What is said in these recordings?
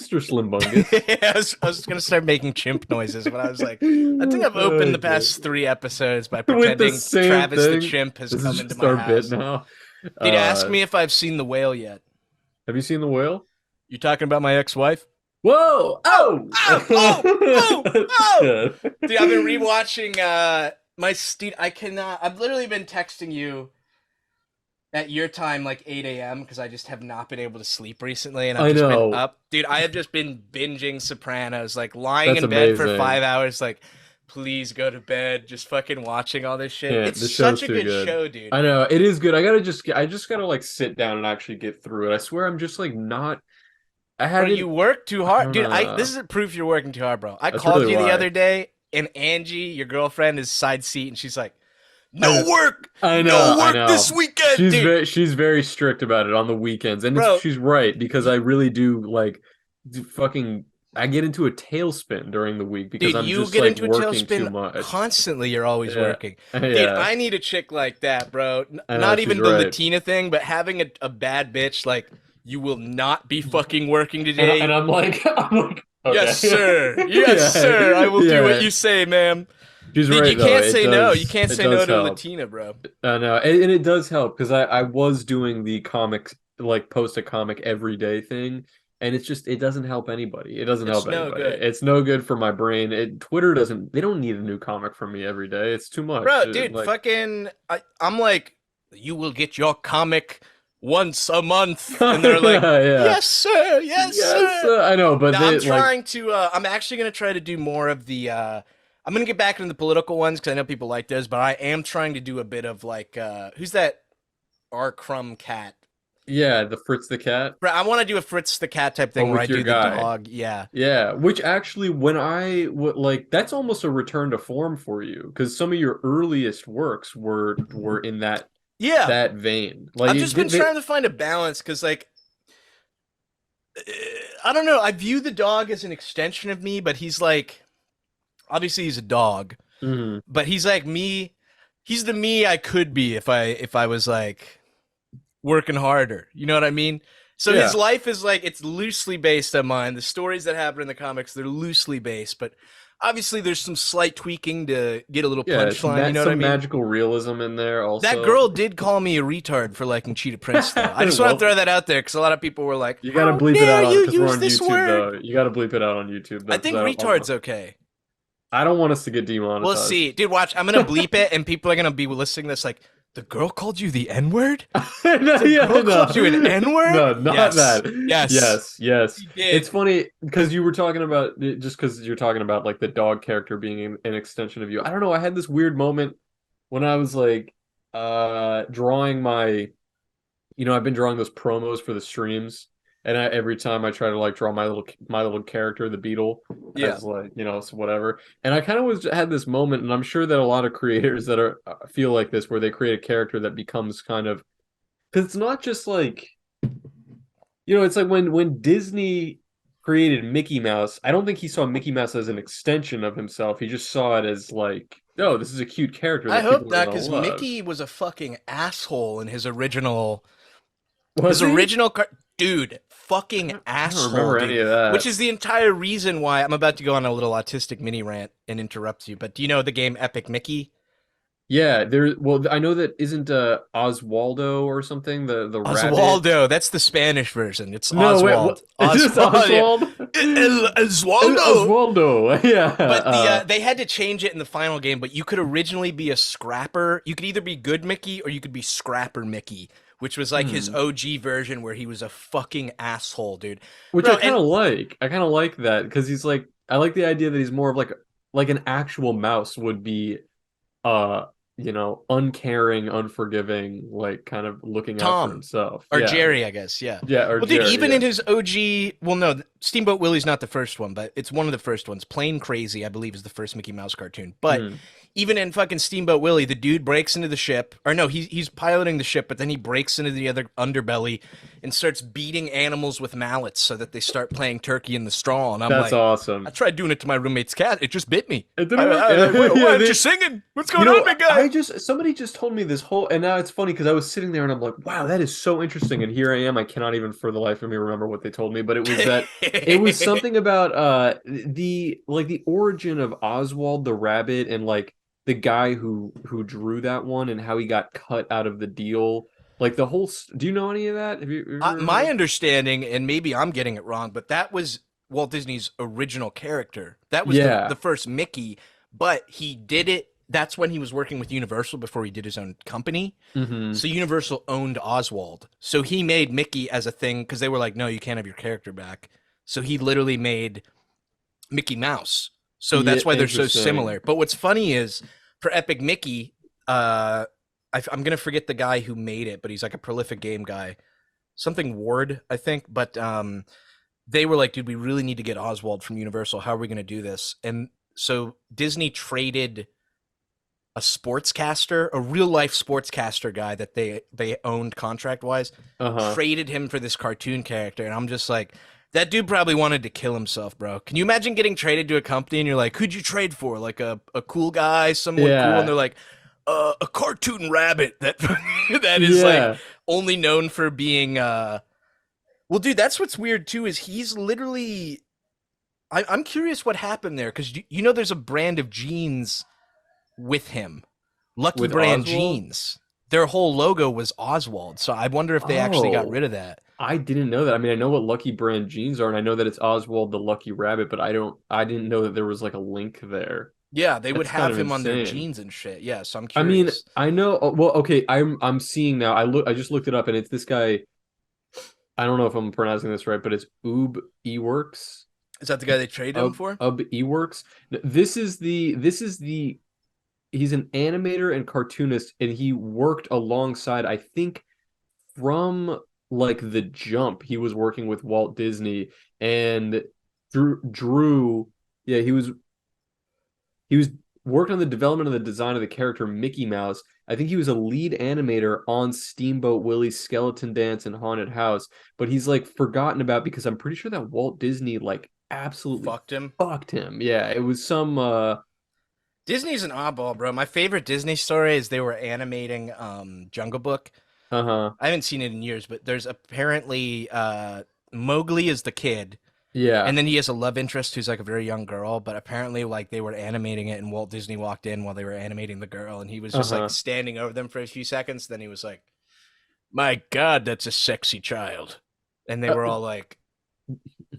Mr. Slimbungus. Yeah, I was gonna start making chimp noises, but I was like, I think I've opened the Okay. past 3 episodes by With the pretending same Travis the thing. chimp has This is come into just my our bit house. now. Dude, ask Uh, me if I've seen the whale yet. have you seen the whale? You talking about my ex-wife? Whoa! Oh, Oh! oh, oh, oh, oh! Shit. Dude, I've been rewatching my Steve. I cannot. I've literally been texting you at your time, like 8 a.m., because I just have not been able to sleep recently, and I've I just been know. up. Dude, I have just been binging Sopranos, like lying That's in bed for amazing. 5 hours, like, please go to bed, just fucking watching all this shit. Can't. It's The show's such a too good good. show, dude. I know it is good. I just gotta like sit down and actually get through it. I swear I'm just like not. I Bro, you haven't. work too I hard. don't Dude, know. this is a proof you're working too hard, bro. I That's called really you the why. other day, and Angie, your girlfriend, is side seat, and she's like, I no know. work! I know. No I work this know. weekend, dude! She's very strict about it on the weekends, and Bro, she's right because I really do like fucking. I get into a tailspin during the week because dude, I'm you just get like into a working too tailspin much. constantly. You're always Yeah. working. Dude, Yeah. I need a chick like that, bro. I know Not she's even the right. Latina thing, but having a bad bitch like, you will not be fucking working And today. I'm like I'm like Yes, okay. sir. Yes, sir. I Yeah. will do what Yeah. you say, ma'am. She's Dude, right you though. can't say no. You can't It say no does to a help. Latina, bro. I know. And it does help because I was doing the comics like post a comic every day thing. And it's just it doesn't help anybody. It doesn't It's help no anybody. good. It's no good for my brain. Twitter doesn't they don't need a new comic from me every day. It's too much. Bro, dude, Like fucking I'm like, you will get your comic once a month. And they're like, yeah, yeah. yes, sir. Yes, Yes, sir. I know, but Now I'm they like trying to I'm actually gonna try to do more of the I'm gonna get back into the political ones because I know people like those, but I am trying to do a bit of like who's that R. Crumb cat? yeah, the Fritz the cat. Bro, I want to do a Fritz the cat type Oh, thing where I with your do the guy. dog. Yeah. Yeah, which actually, when like, that's almost a return to form for you because some of your earliest works were in Yeah. that vein. Like, I've just been trying to find a balance because like I don't know, I view the dog as an extension of me, but he's like obviously he's a dog, mhm. but he's like me. He's the me I could be if I was like working harder. You know what I mean? So his Yeah, life is like it's loosely based on mine. The stories that happen in the comics, they're loosely based, but obviously there's some slight tweaking to get a little yeah, it's punchline. You know what I some mean? magical realism in there That also. girl did call me a retard for liking Cheetah Prince, though. I just want to Well, throw that out there because a lot of people were like, you gotta "How bleep it dare out on you because we're use on this YouTube word?" though. You gotta bleep it out on YouTube I though because think retard's okay. I don't want us to get We'll demonetized. see, dude. Watch, I'm gonna bleep it, and people are gonna be listening to this like, "The girl called you the N word? No, The yeah, girl called you an no, N word? no, not Yes, that. yes, Yes, yes. he It's did." funny because you were talking about just because you're talking about like the dog character being an extension of you. I don't know. I had this weird moment when I was like drawing my I've been drawing those promos for the streams, and every time I try to like draw my little character, the beetle, Yeah. as like so whatever. And I kind of was had this moment, and I'm sure that a lot of creators that are feel like this, where they create a character that becomes kind of because it's not just like it's like when Disney created Mickey Mouse. I don't think he saw Mickey Mouse as an extension of himself. He just saw it as like, oh, this is a cute character I that hope people are not, gonna because love. Mickey was a fucking asshole in his original. Was His he? original dude, fucking I don't asshole, remember any dude. of Which that. is the entire reason why I'm about to go on a little autistic mini rant and interrupt you. But do you know the game Epic Mickey? Yeah, I know that isn't Oswaldo or something, the rabbit. Oswaldo, that's the Spanish version. It's No, wait, what Oswald. is this Oswald, yeah. Oswald? Oswaldo. Oswaldo. Yeah. But they had to change it in the final game. But you could originally be a scrapper. You could either be good Mickey or you could be scrapper Mickey, which was like his hmm. OG version where he was a fucking asshole, dude. Which Bro, I kind and of like. I kind of like that because he's like I like the idea that he's more of like an actual mouse would be uh uncaring, unforgiving, like kind of looking out for Tom himself. or Yeah. Jerry, I guess. Yeah. Yeah, or Well, dude, Jerry, even yeah. in his OG, well, no, Steamboat Willie's not the first one, but it's one of the first ones. Plain Crazy, I believe, is the first Mickey Mouse cartoon. But Hmm. even in fucking Steamboat Willie, the dude breaks into the ship, or no, he's piloting the ship, but then he breaks into the other underbelly and starts beating animals with mallets so that they start playing Turkey in the Straw. And I'm That's like, I awesome. tried doing it to my roommate's cat. It just bit me. It didn't work. Why Yeah, aren't you singing? What's going on, big I somebody just told me this whole, and now it's funny because I was sitting there and I'm like, wow, that is so interesting. And here I am, I cannot even for the life of me remember what they told me, but it was something about the origin of Oswald the Rabbit and like the guy who drew that one and how he got cut out of the deal. Like the whole, do you know any of that? Have you ever heard My of? understanding, and maybe I'm getting it wrong, but that was Walt Disney's original character. That was the Yeah. first Mickey, but he did it. That's when he was working with Universal before he did his own company. Mm-hmm. So Universal owned Oswald. So he made Mickey as a thing because they were like, no, you can't have your character back. So he literally made Mickey Mouse. So Yeah, that's why they're so interesting. similar. But what's funny is for Epic Mickey, I'm gonna forget the guy who made it, but he's like a prolific game guy, something Ward, I think. But they were like, dude, we really need to get Oswald from Universal. How are we gonna do this? And so Disney traded a sportscaster, a real life sportscaster guy that they owned contract wise, Uh-huh. traded him for this cartoon character, and I'm just like, that dude probably wanted to kill himself, bro. Can you imagine getting traded to a company and you're like, who'd you trade for? Like a cool guy, someone cool, and Yeah. they're like, a cartoon rabbit that that is like Yeah. only known for being well, dude, that's what's weird too, is he's literally I'm curious what happened there, because you know there's a brand of jeans with him. Lucky With Brand Oswald? jeans. Their whole logo was Oswald. So I wonder if they actually got Oh. rid of that. I didn't know that. I mean, I know what Lucky Brand jeans are, and I know that it's Oswald the Lucky Rabbit, but I didn't know that there was like a link there. Yeah, they would That's kind have of him on their insane. jeans and shit. Yeah, so I'm I mean, curious. I know. Well, okay, I'm seeing now. I just looked it up, and it's this guy. I don't know if I'm pronouncing this right, but it's Ub Eworks. Is that the guy they traded him for? Eworks. This is the he's an animator and cartoonist, and he worked alongside, I think, from like the jump. He was working with Walt Disney and drew yeah, he was worked on the development and the design of the character Mickey Mouse. I think he was a lead animator on Steamboat Willie's Skeleton Dance and Haunted House, but he's like forgotten about because I'm pretty sure that Walt Disney like absolutely Fucked him. fucked him. Yeah, it was some Disney's an oddball, bro. My favorite Disney story is they were animating Jungle Book. uh-huh. I haven't seen it in years, but there's apparently Mowgli is the kid, Yeah. and then he has a love interest who's like a very young girl, but apparently like they were animating it and Walt Disney walked in while they were animating the girl and he was just like Uh-huh. standing over them for a few seconds. Then he was like, my God, that's a sexy child. And they were all like,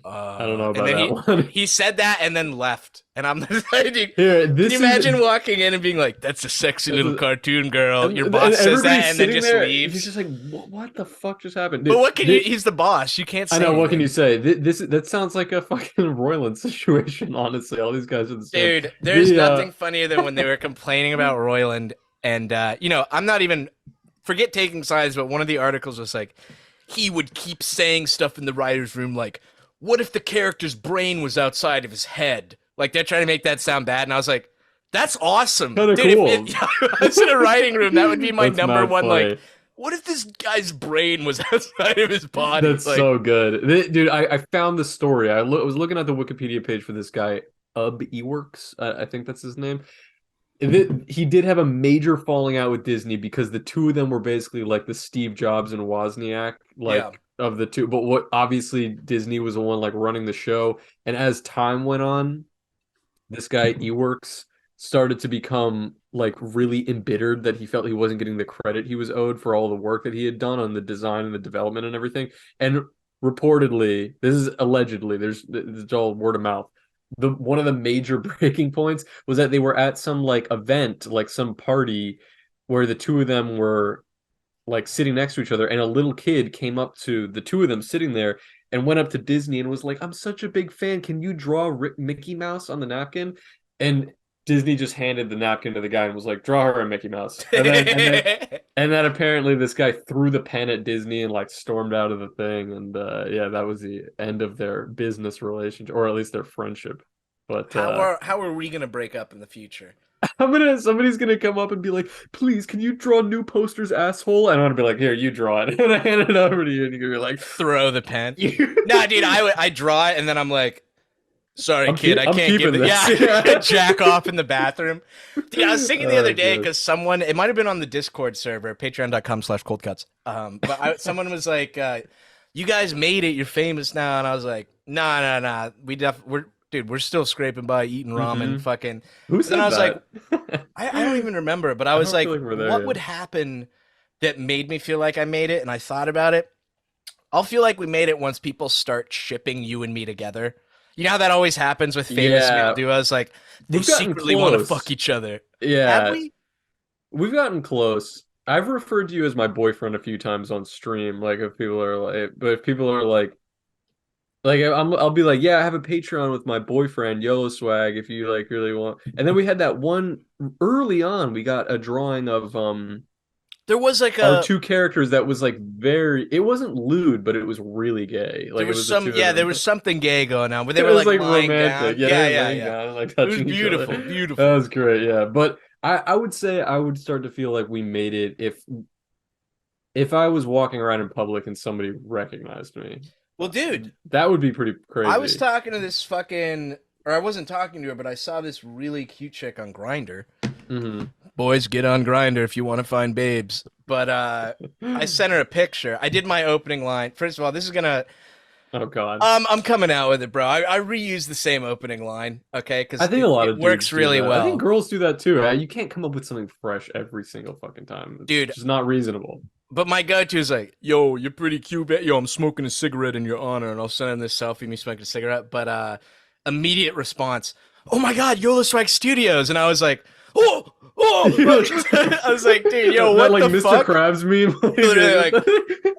I don't know and about then that one. he said that and then left. And I'm just like, dude, Here, can you this imagine is walking in and being like, that's a sexy little cartoon girl. Your and boss says that everybody's and then sitting just there. He's leaves. just like, what the fuck just happened, But dude? what can you, he's the boss. You can't I say know. What can you anything. say? That sounds like a fucking Roiland situation. Honestly, all these guys are the same. Dude, there's The nothing funnier than when they were complaining about Royland. And, I'm not even, forget taking sides, but one of the articles was like, he would keep saying stuff in the writer's room like, what if the character's brain was outside of his head? Like, they're trying to make that sound bad. And I was like, that's awesome. kind of Dude, cool. if I was in a writing room, that would be my That's number mad one, like, funny. what if this guy's brain was outside of his body? That's Like, so good, dude. I found the story. Was looking at the Wikipedia page for this guy, Eworks. I think that's his name. He did have a major falling out with Disney because the two of them were basically like the Steve Jobs and Wozniak, yeah. like of the two. But what obviously Disney was the one like running the show, and as time went on, this guy Eworks started to become like really embittered that he felt he wasn't getting the credit he was owed for all the work that he had done on the design and the development and everything. And reportedly, this is allegedly, it's all word of mouth. The one of the major breaking points was that they were at some like event, like some party where the two of them were like sitting next to each other, and a little kid came up to the two of them sitting there and went up to Disney and was like, "I'm such a big fan. Can you draw Mickey Mouse on the napkin?" And Disney just handed the napkin to the guy and was like, "Draw her a Mickey Mouse." And then apparently this guy threw the pen at Disney and like stormed out of the thing. And yeah, that was the end of their business relationship, or at least their friendship. But how are we gonna break up in the future? somebody's gonna come up and be like, please, can you draw new posters, asshole? And I'm gonna be like, here, you draw it. And I hand it over to you, and you're gonna be like, Throw the pen. you Nah, dude, I draw it and then I'm like, Sorry, kid, I I'm can't give keeping it. this. Yeah, jack off in the bathroom. Dude, I was thinking the other Oh, day God. because someone, it might have been on the Discord server, patreon.com/coldcuts. Someone was like, "You guys made it. You're famous now," and I was like, "Nah, nah, nah. We're still scraping by, eating ramen, Hmm. fucking." Who But then I said was like, that? I don't even remember. But I I was don't like, feel like we're there what would yet. happen that made me feel like I made it? And I thought about it. I'll feel like we made it once people start shipping you and me together. You know how that always happens with famous male Yeah, duos? Like they we've gotten secretly want to fuck close. each other. Have Yeah, we? we've gotten close. I've referred to you as my boyfriend a few times on stream. Like if people are like, but if people are like I'll be like, yeah, I have a Patreon with my boyfriend, YOLO Swag, if you like really want. And then we had that one early on. We got a drawing of There was like our a two characters that was like very. It wasn't lewd, but it was really gay. there Like it was was the some two of yeah, there them. was something gay going on, but they It were was like like lying romantic. down. Yeah, Yeah, they were yeah, laying yeah. down and like It was touching each other. beautiful, That beautiful. was great. Yeah, but I would say I would start to feel like we made it if I was walking around in public and somebody recognized me. Well, dude, That would be pretty I was crazy. talking to this fucking or I wasn't talking to her, but I saw this really cute chick on Grinder. Hmm. Boys, get on Grinder if you want to find babes. But I sent her a picture. I did my opening line. First of all, this is gonna Oh God. I'm coming out with it, bro. I reuse the same opening line, okay? I Because think a lot it of works dudes do really that. I think well. girls do that too. Right? You can't come up with something fresh every single fucking time. It's Dude, just not reasonable. but my go-to is like, yo, you're pretty cute. Yo, I'm smoking a cigarette in your honor, and I'll send in this selfie of me smoking a cigarette. But immediate response, oh my God, YOLO Strike Studios. And I was like, oh, You're oh. like, I was like, dude, yo, that what like the Mr. fuck? Krabs meme. Literally like,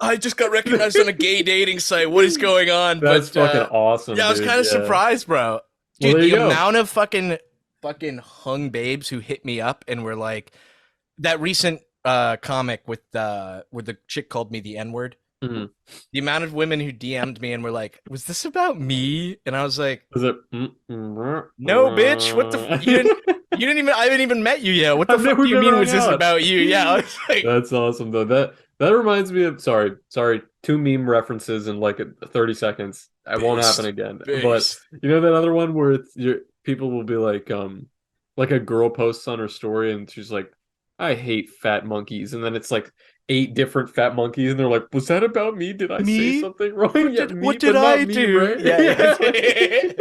I just got recognized on a gay dating site. What is going on? That's But fucking awesome, yeah, I was dude. kind of Yeah. surprised, bro. Well, Dude, there the you go. amount of fucking hung babes who hit me up and were like that recent comic with where the chick called me the N-word. Mhm. The amount of women who DM'd me and were like, "Was this about me?" And I was like, Is it? "No, bitch. What the you didn't even I haven't even met you yet. What the I've fuck do never you never mean hung was this out. about you?" Yeah, I was like, That's awesome though. That reminds me of sorry, two meme references in like 30 seconds. It won't happen "Based, again. But based." you know that other one where people will be like a girl posts on her story and she's like, I hate fat monkeys, and then it's like eight different fat monkeys, and they're like, was that about me? Did I say Me? something wrong? Yeah, What me, did but not I me, do? right? Yeah, yeah.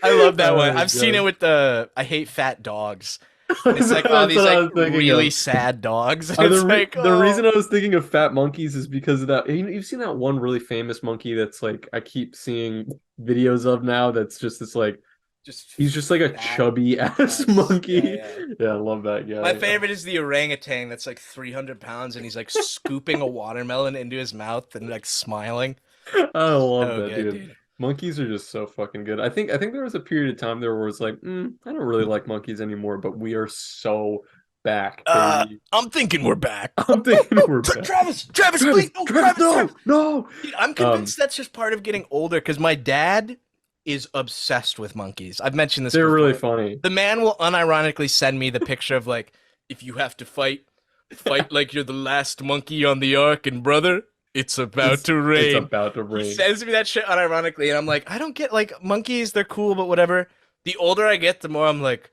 I love that one. Oh I've seen it God. with the I hate fat dogs. And it's like all That's these what I like was thinking really of. sad dogs. The It's like, the oh, reason I was thinking of fat monkeys is because of that. You've seen that one really famous monkey that's like I keep seeing videos of now. That's just this like just he's just like a fat. chubby ass Yes. Yeah, monkey. yeah. Yeah, I love that My guy. favorite is the orangutan that's like 300 pounds and he's like scooping a watermelon into his mouth and like smiling. I love So that good, dude. dude. Monkeys are just so fucking good. I think there was a period of time there where it's like, I don't really like monkeys anymore, but we are so back, baby. I'm thinking we're back. I'm thinking we're back. Travis, please, no, No, Travis. no. Dude, I'm Um, convinced that's just part of getting older because my dad is obsessed with monkeys. I've mentioned this they're really before. funny. The man will unironically send me the picture of like, if you have to fight like you're the last monkey on the ark, and brother, it's about to It's rain. about to He rain. sends me that shit unironically, and I'm like, I don't get like monkeys, they're cool, but whatever. The older I get, the more I'm like,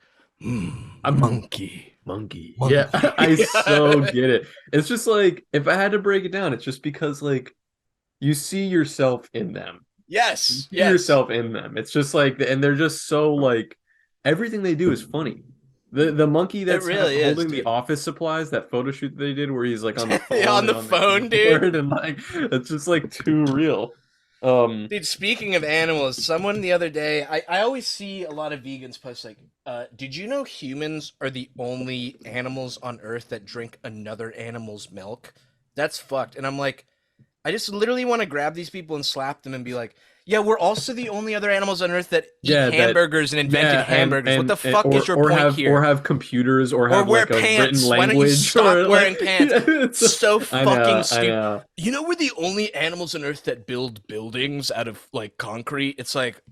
I'm monkey. monkey. Yeah, Monkey. I so get it. It's just like if I had to break it down, it's just because like you see yourself in them. You Yes, see yes. yourself in them. It's just like, and they're just so like everything they do is funny. The monkey It that's really is, holding the dude. office supplies, that photo shoot they did where he's like on the Yeah, phone on and the on the phone, dude. keyboard and like it's just like too real. Um, Dude, speaking of animals, someone the other day, I always see a lot of vegans post like, did you know humans are the only animals on Earth that drink another animal's milk? That's fucked. And I'm like, I just literally want to grab these people and slap them and be like, yeah, we're also the only other animals on Earth that eat yeah, that hamburgers and invented yeah, hamburgers. What the and fuck is your point or here? have computers or Or have wear like a written pants. Why don't you language stop or wearing like pants? So I fucking know, I stupid. know. You know, we're the only animals on Earth that build buildings out of like concrete. It's like,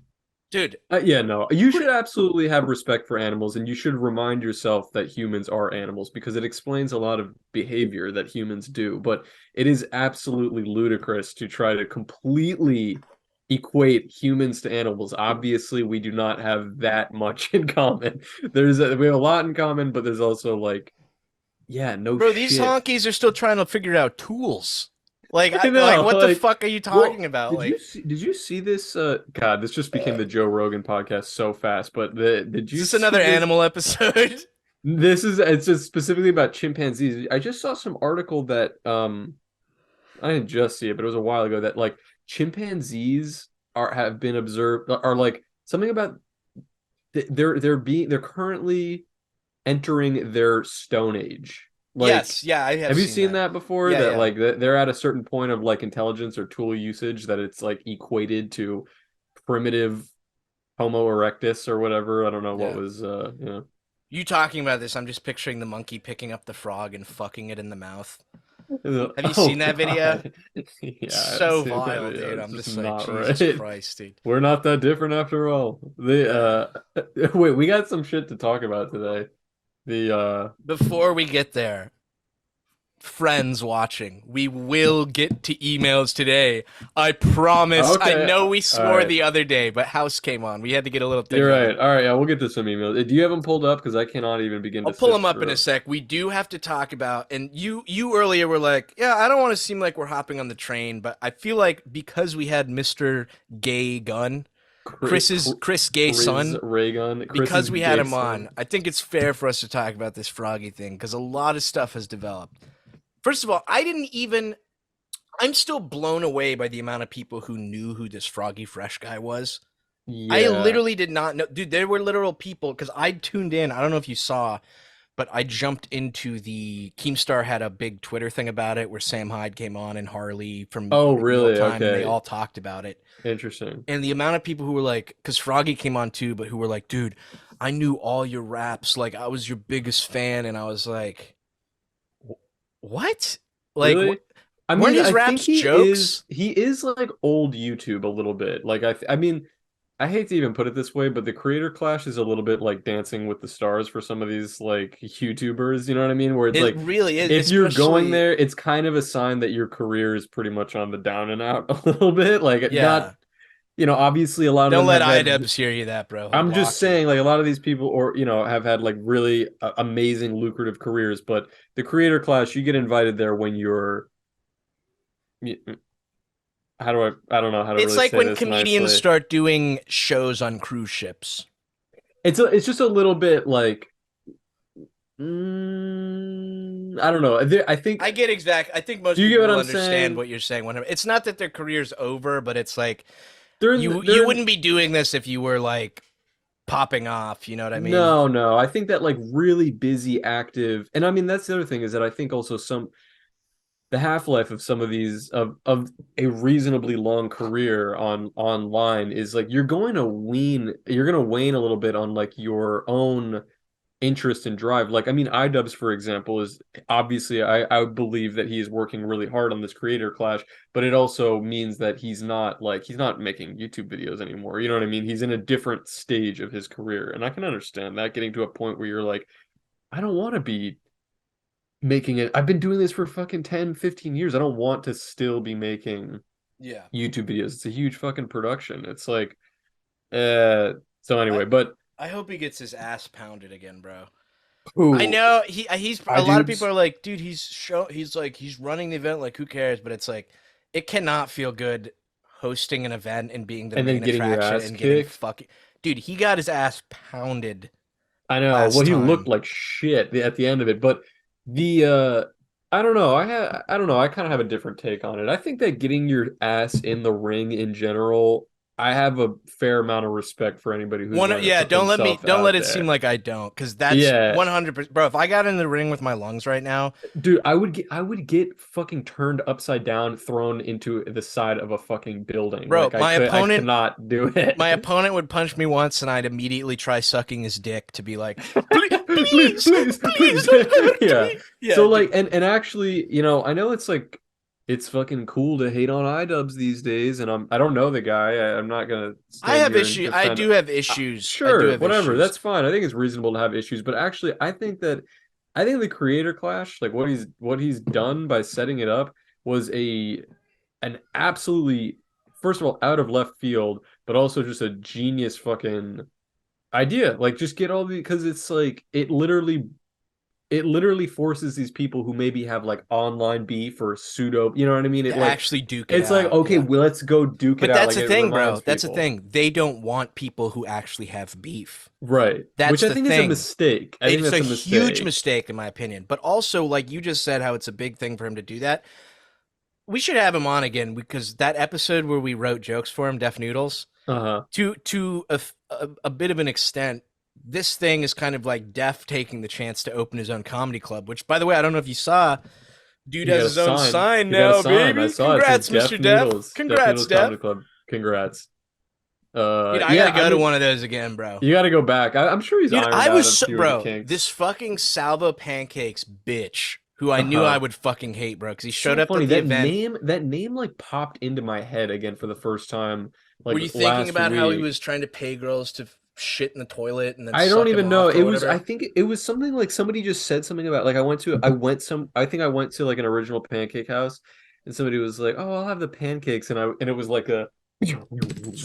dude, Yeah, no. You what? should absolutely have respect for animals, and you should remind yourself that humans are animals because it explains a lot of behavior that humans do. But it is absolutely ludicrous to try to completely equate humans to animals. Obviously, we do not have that much in common. We have a lot in common, but there's also like, yeah, no Bro, these shit. honkies are still trying to figure out tools. I Like know, what the like, fuck are you well, talking about? Like, did you see this? God, this just became the Joe Rogan podcast so fast. But did is you this see another this? animal episode? It's just specifically about chimpanzees. I just saw some article that I didn't just see it, but it was a while ago that like chimpanzees are have been observed are like something about they're currently entering their stone age. Like, Yes, yeah, I have have you seen seen that. that before? Yeah, That yeah. like they're at a certain point of like intelligence or tool usage that it's like equated to primitive Homo erectus or whatever. I don't know what Yeah. was You talking about this, I'm just picturing the monkey picking up the frog and fucking it in the mouth. Have you Oh seen that video? God. Yeah, I've So seen that vile, video. dude. It's I'm just just like, not Jesus right. Christ, dude. We're not that different after all. Yeah. Wait, we got some shit to talk about today. The Before we get there, friends watching, we will get to emails today. I promise. I okay, know we all swore right. the other day, but house came on. We had to get a little thing You're going. right. All right, yeah, we'll get to some emails. Do you have them pulled up? Because I cannot even begin I'll to pull them sift up in a through. sec. We do have to talk about, and you earlier were like, yeah, I don't want to seem like we're hopping on the train, but I feel like because we had Mr. Gay Gun, Chris Gay Chris son, Raygun, Chris's because we had gay him son. on, I think it's fair for us to talk about this Froggy thing because a lot of stuff has developed. First of all, I'm still blown away by the amount of people who knew who this Froggy Fresh guy was. I Yeah. literally did not know. Dude, there were literal people because I tuned in. I don't know if you saw, but I jumped into the Keemstar had a big Twitter thing about it where Sam Hyde came on and Harley from Oh, Real really? Time and they Okay. all talked about it. Interesting. And the amount of people who were like, because Froggy came on too, but who were like, dude, I knew all your raps. Like, I was your biggest fan. And I was like, what? Like, Really? I weren't mean, his I think raps jokes? he is like old YouTube a little bit. Like I mean, I hate to even put it this way, but the creator clash is a little bit like Dancing with the Stars for some of these like YouTubers, you know what I mean? Where it's It like really is, if you're going especially, there, it's kind of a sign that your career is pretty much on the down and out a little bit. Like not, yeah. obviously a lot of Don't them let have had iDubbbz hear you that, bro. He'll I'm just block you. saying like a lot of these people or have had like really amazing lucrative careers, but the creator clash you get invited there when you're how do I don't know how to It's really like say when this comedians nicely. start doing shows on cruise ships. It's just a little bit like I don't know. I think I think do most you get people what will I'm understand saying? what you're saying. It's not that their career's over, but it's like They're you in wouldn't be doing this if you were like popping off. You know what I mean? no. I think that like really busy active and I mean that's the other thing is that I think also the half-life of some of these of a reasonably long career on online is like you're going to wane a little bit on like your own interest and drive. Like, I mean, iDubbbz, for example, is obviously I believe that he is working really hard on this creator clash, but it also means that he's not making YouTube videos anymore. You know what I mean? He's in a different stage of his career. And I can understand that getting to a point where you're like, I don't want to be making it. I've been doing this for fucking 10, 15 years. I don't want to still be making Yeah. YouTube videos. It's a huge fucking production. It's like, uh, so I anyway, but I hope he gets his ass pounded again, bro. I who know he's a lot of people iDubbbz? are like, dude, he's like he's running the event, like who cares? But it's like it cannot feel good hosting an event and being the And then main getting your attraction ass and getting kicked. fucking dude, he got his ass pounded I know. Well, last he looked time. like shit at the end of it, but the I don't know. I don't know. I kind of have a different take on it. I think that getting your ass in the ring in general, I have a fair amount of respect for anybody who's One going to yeah, put themselves don't let out it seem there. like I don't, because that's Yeah, 100%. Bro, if I got in the ring with my lungs right now, dude, I would get fucking turned upside down, thrown into the side of a fucking building. bro, Like I cannot do my it. opponent would punch me once and I'd immediately try sucking his dick to be like, please, Please, please please. don't hurt Yeah. me. Yeah, So like dude. and actually, I know it's like it's fucking cool to hate on iDubbbz these days, and I don't know the guy. I'm not gonna stand here and I defend. do have issues. I do Sure, have whatever, issues. that's fine. I think it's reasonable to have issues, but actually, I think the creator clash, like what he's done by setting it up, was an absolutely first of all, out of left field, but also just a genius fucking idea. Like, just get all the, because it's like it literally forces these people who maybe have like online beef or pseudo, you know what I mean? To actually duke it It's like, out. okay, Yeah. well, let's go duke it But out. that's Like the it thing, bro. reminds That's the people. thing. They don't want people who actually have beef. Right. That's Which I the think is a thing. mistake. I think It's a that's a huge mistake. mistake, in my opinion. But also, like you just said, how it's a big thing for him to do that. We should have him on again because that episode where we wrote jokes for him, Def Noodles, Uh-huh. to a bit of an extent, this thing is kind of like Def taking the chance to open his own comedy club. Which, by the way, I don't know if you saw. Dude He has got a his own sign. sign He got a now, sign. I baby. saw it. It says Congrats, Def Mr. Def. Noodles. Def Congrats, Noodles Comedy Def. Club. Congrats. Dude, I Yeah, gotta I go to mean, one of those again, bro. you got to go back. I'm sure he's Dude, ironed I out was a so, few of the bro. kinks. This fucking Salvo Pancakes bitch, who I knew I Uh-huh. would fucking hate, bro, because he showed So up funny at the that event. name like popped into my head again for the first time Were like you thinking last about how he week. was trying to pay girls to shit in the toilet and then I don't suck him even know. off or It was I whatever? think it was something like somebody just said something about like I think I went to like an original pancake house and somebody was like, "Oh, I'll have the pancakes." And it was like a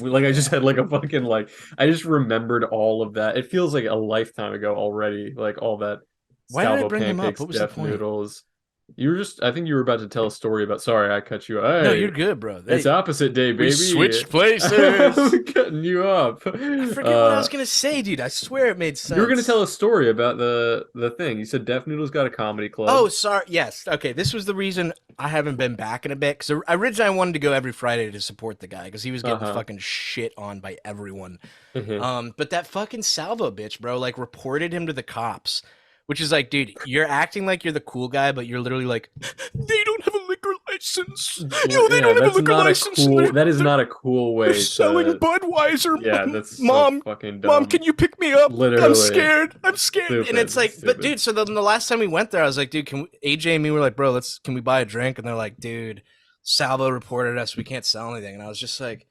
like I just had like a fucking like I just remembered all of that. It feels like a lifetime ago already, like all that Why did I salvo bring him up? pancakes, What was the Def point? noodles. You were just I think you were about to tell a story about sorry, I cut you. No, you're Hey, good, bro. it's Hey, opposite day, we baby. switched places. I'm cutting you up. I forget what I was gonna say, dude. I swear it made You were gonna tell sense. a story about the thing. You said Def Noodle's got a comedy Oh, club. sorry. Yes. Okay. This was the reason I haven't been back in a bit. Because originally I wanted to go every Friday to support the guy because he was getting Uh-huh. fucking shit on by everyone. Mhm. But that fucking Salvo bitch, bro, like reported him to the cops, which is like, dude, you're acting like you're the cool guy, but you're literally like, they don't have a liquor license. Yo, they Yeah, don't have a that's liquor not a license, and cool. That is they're not a cool they're way selling to. Budweiser. Yeah, that's so Mom, fucking mom, dumb. can you pick me up? I'm Literally scared. I'm scared. And it's stupid, like, but stupid. dude, so then the last time we went there, I was like, dude, can we, AJ and me were like, bro, can we buy a drink? And they're like, dude, Salvo reported us. We can't sell anything. And I was just like,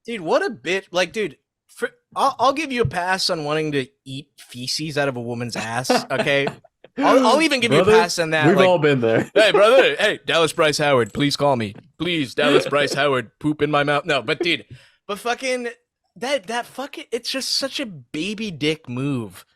dude, what a bitch. Like, dude, I'll give you a pass on wanting to eat feces out of a woman's ass. Okay. I'll even give you a Brother, pass on that. we've Like, all been there. hey, brother, hey, Dallas Bryce Howard, please call me. Please, Dallas Bryce Howard, poop in my mouth. No, but dude, but fucking that fucking, it's just such a baby dick move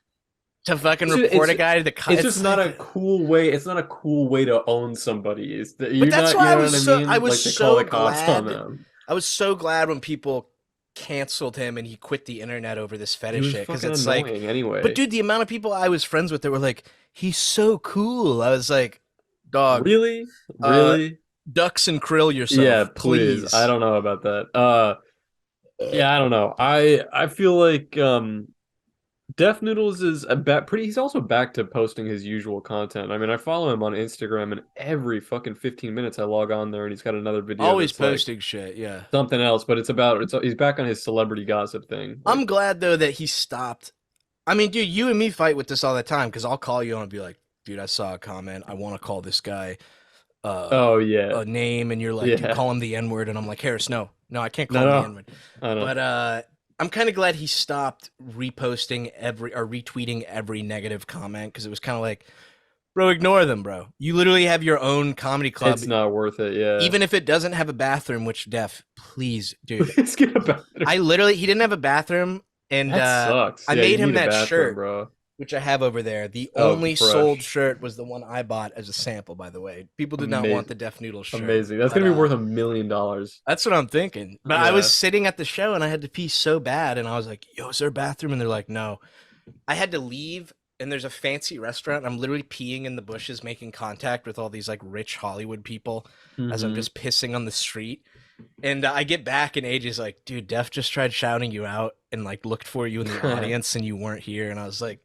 to fucking report a guy to the It's just not like, a cool way. It's not a cool way to own somebody. Is that but you're that's not, you why know what I I mean? was Like to call so the cops on glad. them. I was so glad when people canceled him and he quit the internet over this He fetish was shit because fucking it's like, annoying but anyway. dude, the amount of people I was friends with that were like, he's so cool. I was like, dog, Really? uh, Really? ducks and krill Yeah, yourself, please. I please. don't know about that. Yeah, I don't know. I feel like Def Noodles is a pretty he's also back to posting his usual content. I mean, I follow him on Instagram and every fucking 15 minutes I log on there and he's got another video Always that's like posting shit, yeah. something else, but it's he's back on his celebrity gossip thing. Like, I'm glad though that he stopped. I mean, dude, you and me fight with this all the time because I'll call you and be like, dude, I saw a comment. I want to call this guy oh yeah. a name, and you're like, dude, Yeah. call him the N word, and I'm like, Harris, no, I can't No, call him the no. N word. I know. But I'm kind of glad he stopped reposting every or retweeting every negative comment because it was kind of like, bro, ignore them, bro. You literally have your own comedy club, It's not worth it. Yeah. even if it doesn't have a bathroom. Which, Def, please, dude. Let's get a bathroom. I literally he didn't have a bathroom, and That sucks. I Yeah, you made him need a that bathroom, shirt, bro. which I have over there. The Oh, only sold fresh. shirt was the one I bought as a sample, by the way. People did not want Amazing. the Def Noodle shirt. Amazing. That's But gonna be worth $1 million. that's what I'm thinking. But I was Yeah. sitting at the show and I had to pee so bad, and I was like, yo, is there a bathroom? And they're like, no. I had to leave, and there's a fancy restaurant. I'm literally peeing in the bushes, making contact with all these like rich Hollywood people as I'm Mhm. just pissing on the street. And I get back, and AJ's like, dude, Def just tried shouting you out and like looked for you in the audience, and you weren't here. And I was like,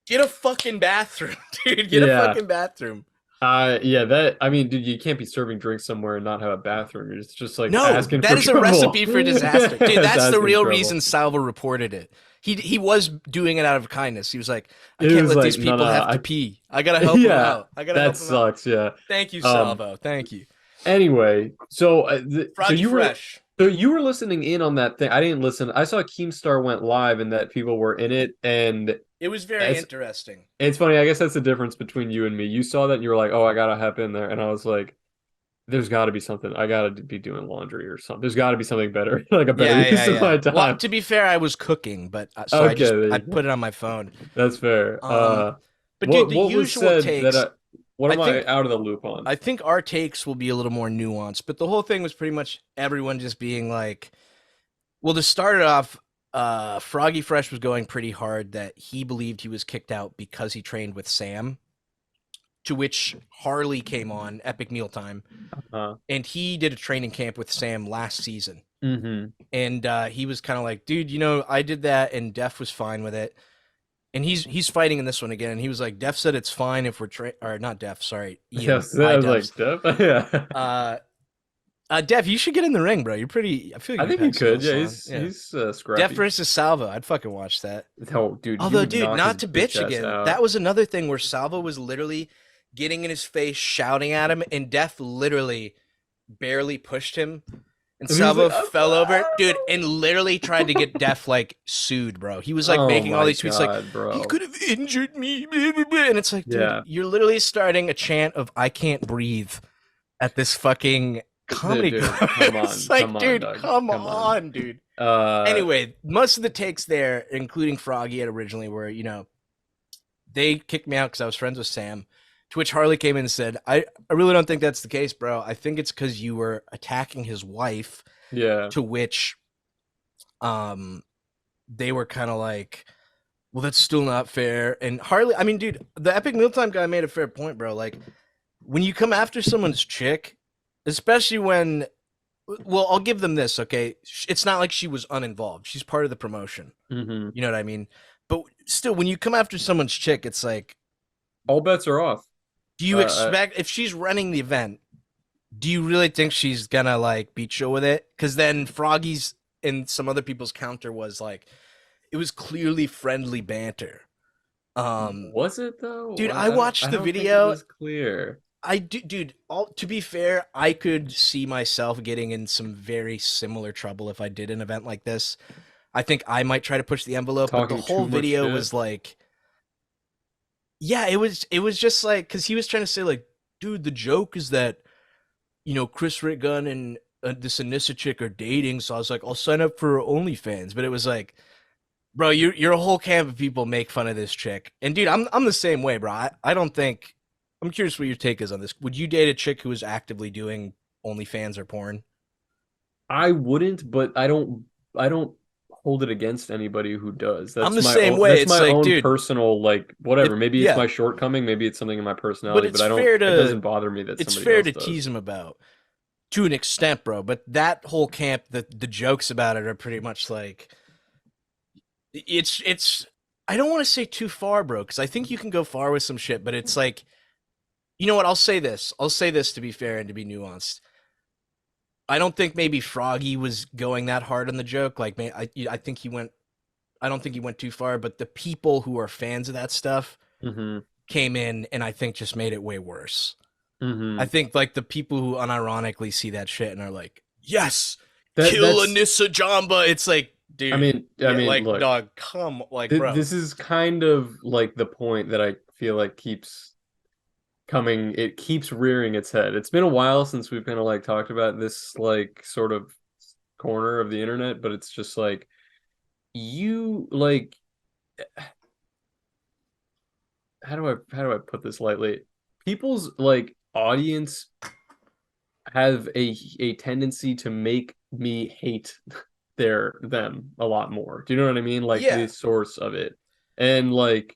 get a fucking bathroom, dude. Get a Yeah. fucking bathroom. Yeah, that I mean, dude, you can't be serving drinks somewhere and not have a bathroom. It's just like No, asking that for is trouble. a recipe for disaster, dude. It's That's the asking real trouble. reason Salvo reported it. He was doing it out of kindness. He was like, I It can't was let like, these no, people no, have to pee. I gotta help them yeah, out. I gotta that help them out. sucks. Yeah. Thank you, Um. Salvo. Thank you. Anyway, so Froggy Fresh. so you were listening in on that thing. I didn't listen. I saw Keemstar went live and that people were in it, and It was very interesting. it's funny. I guess that's the difference between you and me. You saw that and you were like, "Oh, I gotta hop in there," and I was like, There's got to be something. I got to be doing laundry or something. There's got to be something better, like a better Yeah, yeah, use of my yeah. Well, time. to be fair, I was cooking, but so Okay, there I you go. put it on my phone. That's fair. Um, but dude, What the was usual said that takes. what I am I think out of the loop on? I think our takes will be a little more nuanced, but the whole thing was pretty much everyone just being like, well, to start it off, Froggy Fresh was going pretty hard that he believed he was kicked out because he trained with Sam. To which Harley came on Epic Mealtime, Uh, and he did a training camp with Sam last season. mm-hmm. And he was kind of like, dude, I did that, and Def was fine with it. And he's fighting in this one again. And he was like, Def said it's fine if we're or not Def, sorry, Ian, Yes, I was Dubs. like, Def? Yeah. Uh, Def, you should get in the ring, bro. You're pretty. I feel like I you've think he had could. skills Yeah, on. Yeah, he's Def scrappy. versus Salva. I'd fucking watch that. Oh, dude, he Although, would dude, knock his not to bitch bitch ass again. out. That was another thing where Salva was literally getting in his face, shouting at him, and Def literally barely pushed him. And And he was like, Salva fell over, dude, and literally tried to get Def like sued, bro. He was like "Oh making all my these tweets like, God, he bro." could have injured me. Blah, blah, blah. And it's like, dude, Yeah, you're literally starting a chant of I can't breathe at this fucking comedy dude, club. It's like, come on, dude, Doug, come come on. on, dude. Uh, Anyway, most of the takes there, including Froggy had originally, were, they kicked me out because I was friends with Sam. To which Harley came in and said, I really don't think that's the case, bro. I think it's because you were attacking his wife. yeah, To which um they were kind of like, well, that's still not fair. And Harley, I mean, dude, the Epic Mealtime guy made a fair point, bro. Like, when you come after someone's chick, especially when, well, I'll give them this, okay? It's not like she was uninvolved. She's part of the promotion. mm-hmm. You know what I mean? But still, when you come after someone's chick, it's like, All bets are off. do you expect, if she's running the event, do you really think she's gonna like be chill with it? Because then Froggy's and some other people's counter was like, it was clearly friendly banter. Was it though? Dude, I watched I the don't think it video. was clear. Dude. To be fair, I could see myself getting in some very similar trouble if I did an event like this. I think I might try to push the envelope, but the Talking too whole much video shit. was like, yeah, it was just like, because he was trying to say like, dude, the joke is that Chris Rick Gunn and this Anissa chick are dating, so I was like, I'll sign up for OnlyFans. But it was like, bro, you're a whole camp of people make fun of this chick, and dude, I'm the same way, bro. I don't think. I'm curious what your take is on this. Would you date a chick who is actively doing OnlyFans or porn? I wouldn't, but I don't hold it against anybody who does. I'm the same way. That's It's my like, own dude, personal like whatever. Maybe it's yeah, my shortcoming, maybe it's something in my but personality, but it's I don't fair it to doesn't bother me that it's somebody fair else to does. tease him about to an extent, bro. But that whole camp, the jokes about it are pretty much like, it's. I don't want to say too far, bro, because I think you can go far with some shit, but it's like, you know what? I'll say this. I'll say this to be fair and to be nuanced. I don't think maybe Froggy was going that hard on the joke. Like, man, I think he went. I don't think he went too far, but the people who are fans of that stuff Mm-hmm. came in and I think just made it way worse. I Mm-hmm. think like the people who unironically see that shit and are like, yes, kill That's Anissa Jamba. It's like, dude, I yeah, mean, like, look, dog, come, like, bro. this is kind of like the point that I feel like keeps coming, it keeps rearing its head. It's been a while since we've kind of like talked about this like sort of corner of the internet, but it's just like you like how do I put this lightly? People's like audience have a tendency to make me hate them a lot more. Do you know what I mean? Like the Yeah, source of it. And like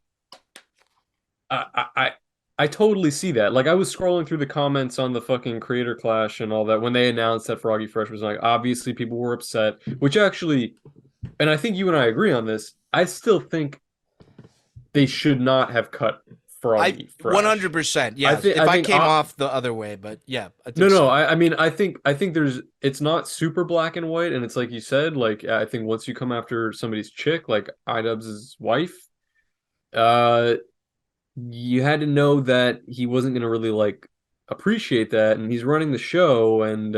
I I I totally see that. Like I was scrolling through the comments on the fucking Creator Clash and all that when they announced that Froggy Fresh was like obviously people were upset, which actually and I think you and I agree on this. I still think they should not have cut I Froggy Fresh. 100%. Yeah, if I I think came off the other way, but yeah, I no, think no. so. I mean, I think there's. It's not super black and white, and it's like you said. Like I think once you come after somebody's chick, like Idubbbz's wife, uh, you had to know that he wasn't gonna really like appreciate that, and he's running the show, and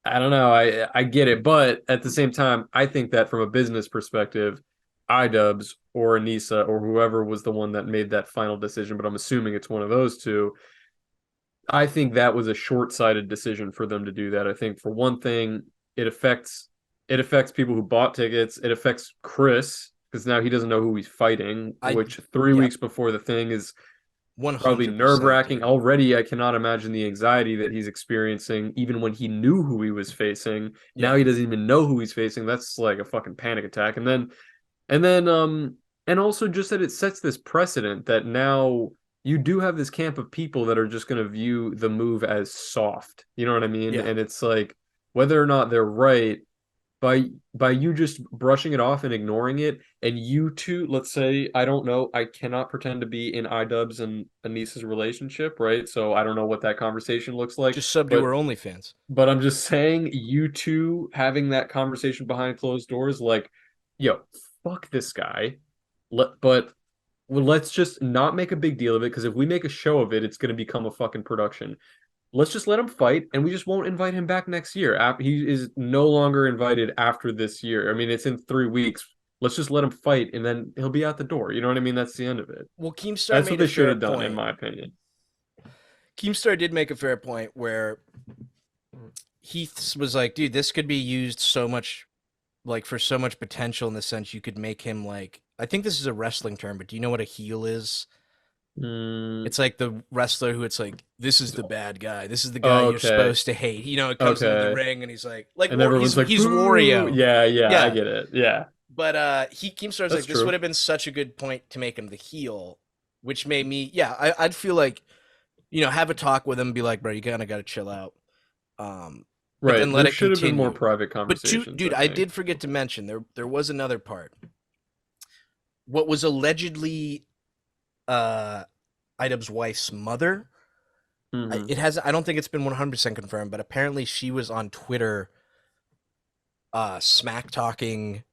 I don't know. I get it, but at the same time, I think that from a business perspective, Idubbbz or Anissa or whoever was the one that made that final decision, but I'm assuming it's one of those two I think that was a short-sighted decision for them to do that. I think for one thing, it affects it affects people who bought tickets. It affects Chris because now he doesn't know who he's fighting, I which three yeah, weeks before the thing is probably 100%, nerve-wracking. dude. Already, I cannot imagine the anxiety that he's experiencing, even when he knew who he was facing. Now Yeah. he doesn't even know who he's facing. That's like a fucking panic attack. And then and also just that it sets this precedent that now you do have this camp of people that are just going to view the move as soft. You know what I mean? Yeah. And it's like whether or not they're right, by you just brushing it off and ignoring it, and you two, let's say, I don't know, I cannot pretend to be in iDubbbz and Anissa's relationship, right? So I don't know what that conversation looks like, Just sub to but her OnlyFans. I'm just saying, you two having that conversation behind closed doors, like, yo, fuck this guy. But well, let's just not make a big deal of it because if we make a show of it, it's going to become a fucking production. Let's just let him fight, and we just won't invite him back next year. He is no longer invited after this year. I mean, it's in 3 weeks. Let's just let him fight, and then he'll be out the door. You know what I mean? That's the end of it. Well, Keemstar That's what made a they should fair have done, in point. my opinion. Keemstar did make a fair point where Heath was like, dude, this could be used so much, like for so much potential in the sense you could make him like, I think this is a wrestling term, but do you know what a heel is? Mm, It's like the wrestler who it's like, this is the bad guy. This is the guy you're okay, supposed to hate. You know, it comes into the okay. ring and he's like, And everyone's like, He's boo. Wario. Yeah, yeah, I Yeah. get it. Yeah, But Keemstar's that's like, this would true. have been such a good point to make him the heel, which made me, yeah, I'd feel like, have a talk with him and be like, bro, you kind of got to chill out. But then Right. let There it should have been more continue. private But conversations, dude, I I think. did forget to mention there was another part. What was allegedly Idubbbz's wife's mother. Hmm. I don't think it's been 100% confirmed, but apparently she was on Twitter smack talking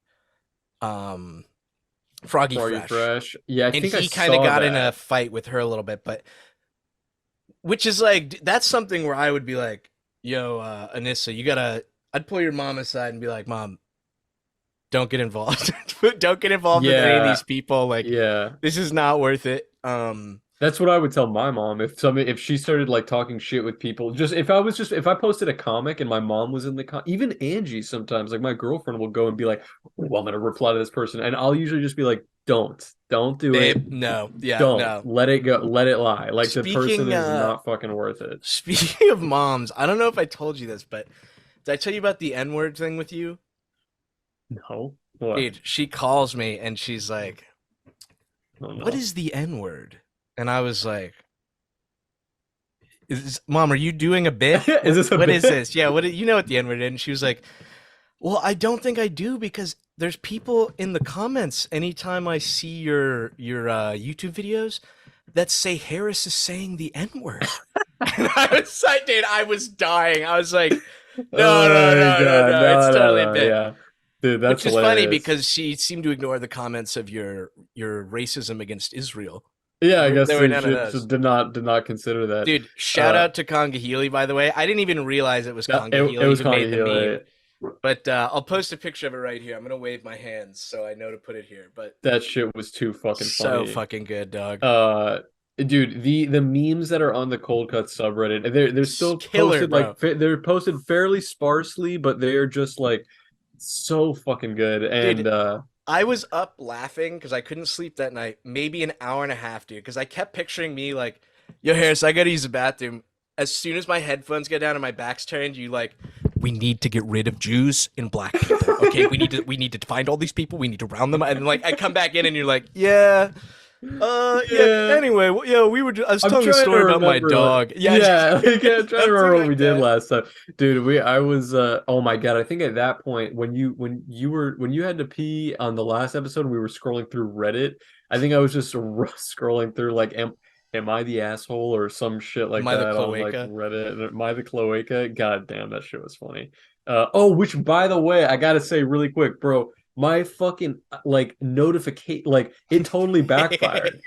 um Froggy Froggy Fresh. Fresh. Yeah, I And think I he kind of saw got in a that. fight with her a little bit, but which is like that's something where I would be like, "Yo, Anissa, I'd pull your mom aside and be like, "Mom, don't get involved. Don't get involved with any of Yeah, these people. Like, yeah. this is not worth it." That's what I would tell my mom if she started like talking shit with people. If I posted a comic and my mom was in even Angie sometimes, like my girlfriend will go and be like, "Oh, I'm gonna reply to this person," and I'll usually just be like, don't do it, Babe, no, yeah, don't no. let it go, let it lie. Like the person Speaking is not fucking worth it. speaking of moms, I don't know if I told you this, but did I tell you about the N-word thing with you? No, what? Dude, she calls me and she's like, Oh "What no. is the N-word?" And I was like, Mom, are you doing a bit? Is this a What is bit? this? Yeah, you know what the N-word is? And she was like, "Well, I don't think I do because there's people in the comments anytime I see your YouTube videos that say Harris is saying the N-word." And I was like, dude, I was dying. I was like, no, no, Oh my no, no, God. no. It's No, no, totally a no. bit. Yeah. Dude, that's Which is funny hilarious. because she seemed to ignore the comments of your racism against Israel. Yeah, I guess There were they none of should those. did not consider that. Dude, shout Uh out to Conga Healy, by the way. I didn't even realize it was Conga it Healy was who kind made of the meme. Healy. But I'll post a picture of it right here. I'm gonna wave my hands so I know to put it here. But That shit was too fucking so funny. fucking good, dog. Uh dude, the memes that are on the Cold Cut subreddit, they're still Killer, posted bro. they're posted fairly sparsely, but they're just like so fucking good. And Dude, I was up laughing because I couldn't sleep that night. Maybe an hour and a half, dude. Because I kept picturing me like, "Yo, Harris, I gotta use the bathroom." As soon as my headphones get down and my back's turned, you like, "We need to get rid of Jews and black people. Okay, we need to find all these people. We need to round them." And like, I come back in and you're like, "Yeah, yeah." yeah. Anyway, yeah, I was I'm telling a trying to story about my remember, like, dog. Yeah, yeah, like, I'm trying to something remember what we like did that. last time, dude. I was, oh my God, I think at that point when you had to pee on the last episode, we were scrolling through Reddit. I think I was just scrolling through like, am I the asshole or some shit Am like I the that on like cloaca? Reddit? And am I the cloaca? God damn, that shit was funny. Oh, which by the way, I gotta say really quick, bro, my fucking like notification, like it totally backfired.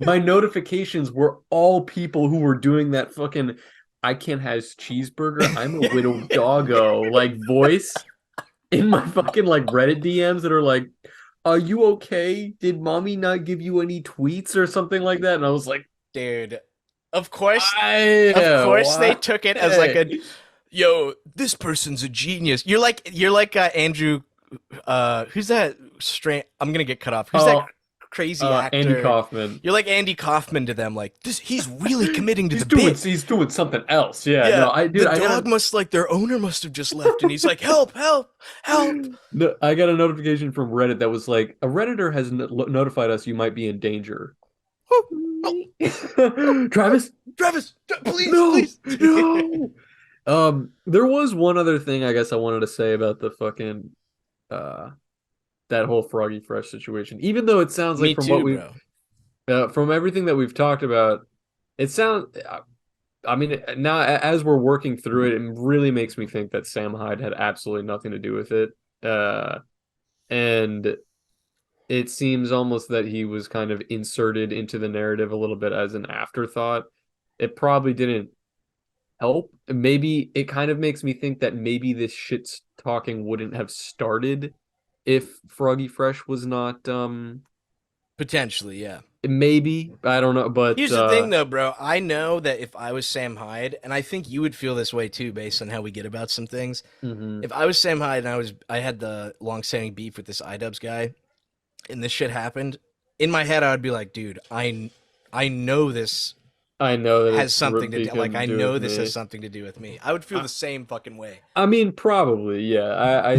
My notifications were all people who were doing that fucking I can't have cheeseburger. I'm a widow doggo like voice in my fucking like Reddit DMs that are like, "Are you okay? Did mommy not give you any tweets or something like that?" And I was like, Dude, Of course they What? took it as like a, yo, this person's a genius. You're like Andrew, who's that strange, I'm gonna get cut off. Who's that Oh, crazy Andy actor? Kaufman. You're like Andy Kaufman to them, like this, he's really committing to He's the doing bit. he's doing something else. Yeah, Yeah, no, the I dog got must, like, their owner must have just left, and he's like, help, help, help. no, I got a notification from Reddit that was like a Redditor has notified us you might be in danger. Oh, oh, oh, Travis, Travis, please, no, please. no. There was one other thing I guess I wanted to say about the fucking uh that whole Froggy Fresh situation. Even though it sounds like Me too, bro. from everything that we've talked about, it sounds. I mean, now as we're working through it, it really makes me think that Sam Hyde had absolutely nothing to do with it. And it seems almost that he was kind of inserted into the narrative a little bit as an afterthought. It probably didn't help. Maybe it kind of makes me think that maybe this shit talking wouldn't have started if Froggy Fresh was not Potentially, yeah. maybe. I don't know, but Here's the thing, though, bro. I know that if I was Sam Hyde, and I think you would feel this way too, based on how we get about some things. mhm. If I was Sam Hyde and I had the long-standing beef with this iDubbbz guy, and this shit happened, in my head I would be like, dude, I know this I know that has it's something to do. Like, become to I do with know this has me. something to do with me. I would feel I, the same fucking way. I mean, probably, yeah.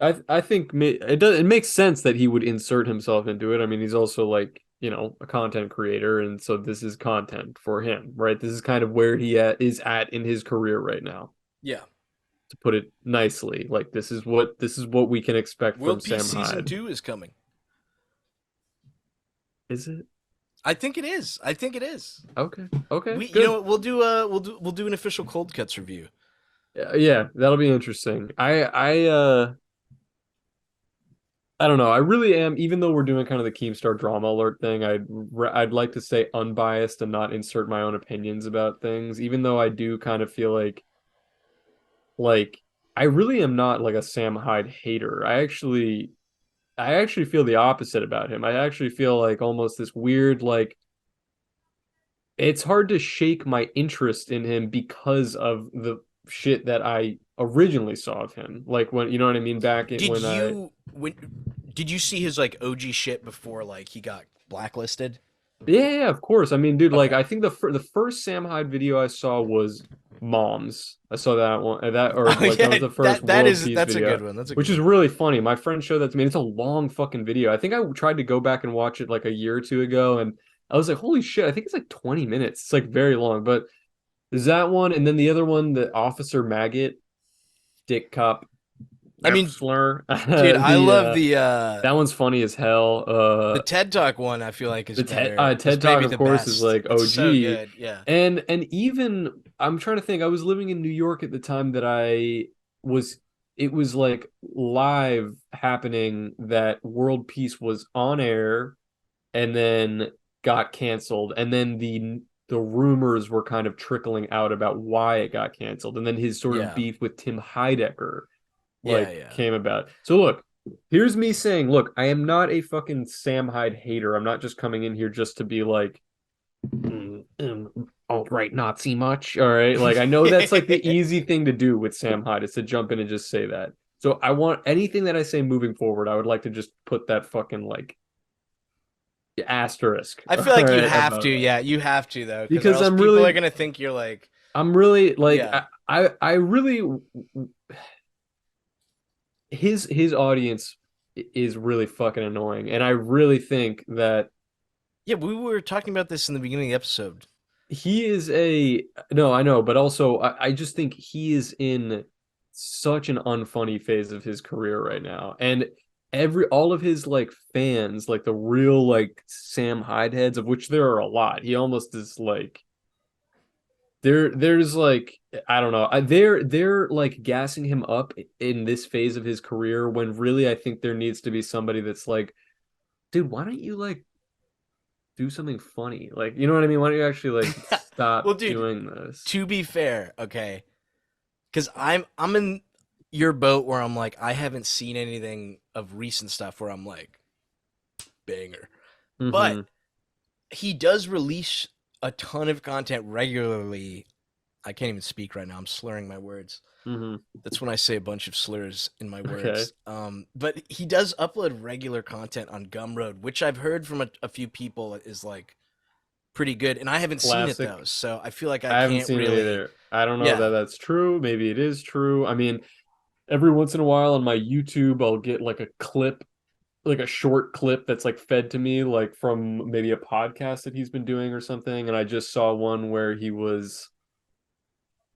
I think it does. It makes sense that he would insert himself into it. I mean, he's also like, a content creator, and so this is content for him, right? This is kind of where is at in his career right now, Yeah. to put it nicely. Like this is what we can expect from World Peace Sam Season Hyde. 2 is coming. Is it? I think it is. I think it is. Okay. Okay. We, you know Good. what, we'll do an official Cold Cuts review. Yeah, that'll be interesting. I don't know. I really am, even though we're doing kind of the Keemstar drama alert thing, I'd like to stay unbiased and not insert my own opinions about things, even though I do kind of feel like I really am not like a Sam Hyde hater. I actually feel the opposite about him. I actually feel like almost this weird, like, it's hard to shake my interest in him because of the shit that I originally saw of him. Like, when, you know what I mean, back in Did when I you when did you see his, like, OG shit before, like, he got blacklisted? Yeah, yeah, of course. I mean, dude, like, Okay. I think the first Sam Hyde video I saw was Moms. I saw that one, that, or Oh like that yeah, was the first World Peace that's a good video, one. That's a which good is one. really funny. My friend showed that to me. It's a long fucking video. I think I tried to go back and watch it like a year or two ago, and I was like, holy shit! I think it's like 20 minutes. It's like very long, but there's that one, and then the other one, the Officer Maggot, Dick Cop, I mean, slur. dude, I The love that one's funny as hell. the TED Talk one. I feel like is The TED better. Is TED Talk, maybe of the course, is best. like It's so OG, good. Yeah. and even I'm trying to think. I was living in New York at the time that was. It was like live happening that World Peace was on air, and then got canceled, and then the rumors were kind of trickling out about why it got canceled, and then his sort of Yeah. beef with Tim Heidecker Yeah. like Yeah. came about. So look, here's me saying, look, I am not a fucking Sam Hyde hater. I'm not just coming in here just to be like alt-right Nazi much. All right. Like I know that's like the easy thing to do with Sam Hyde is to jump in and just say that. So I want anything that I say moving forward, I would like to just put that fucking like asterisk, I all feel like you right, have to. about that. Yeah, you have to though, because or Because else people are gonna think you're like, I'm really like yeah, I really his audience is really fucking annoying, and I really think that yeah. We were talking about this in the beginning of the episode. he is a no, I know, but also I just think he is in such an unfunny phase of his career right now, and all of his like fans, like the real like Sam Hyde heads, of which there are a lot. He almost is like there's like I don't know. They're like gassing him up in this phase of his career when really I think there needs to be somebody that's like, dude, why don't you like do something funny? Like, you know what I mean? Why don't you actually like Well, stop dude, doing this? to be fair, okay, because I'm in your boat where I'm like, I haven't seen anything of recent stuff where I'm like, banger, but Mm-hmm. he does release a ton of content regularly. I can't even speak right now. I'm slurring my words. Hmm. That's when I say a bunch of slurs in my Okay. words. But he does upload regular content on Gumroad, which I've heard from a few people is like pretty good, and I haven't seen it though, Classic. so I feel like I I haven't can't seen it really. either. I don't know that Yeah, that's true. Maybe it is true. I mean, every once in a while on my YouTube, I'll get like a clip, like a short clip that's like fed to me, like from maybe a podcast that he's been doing or something. And I just saw one where he was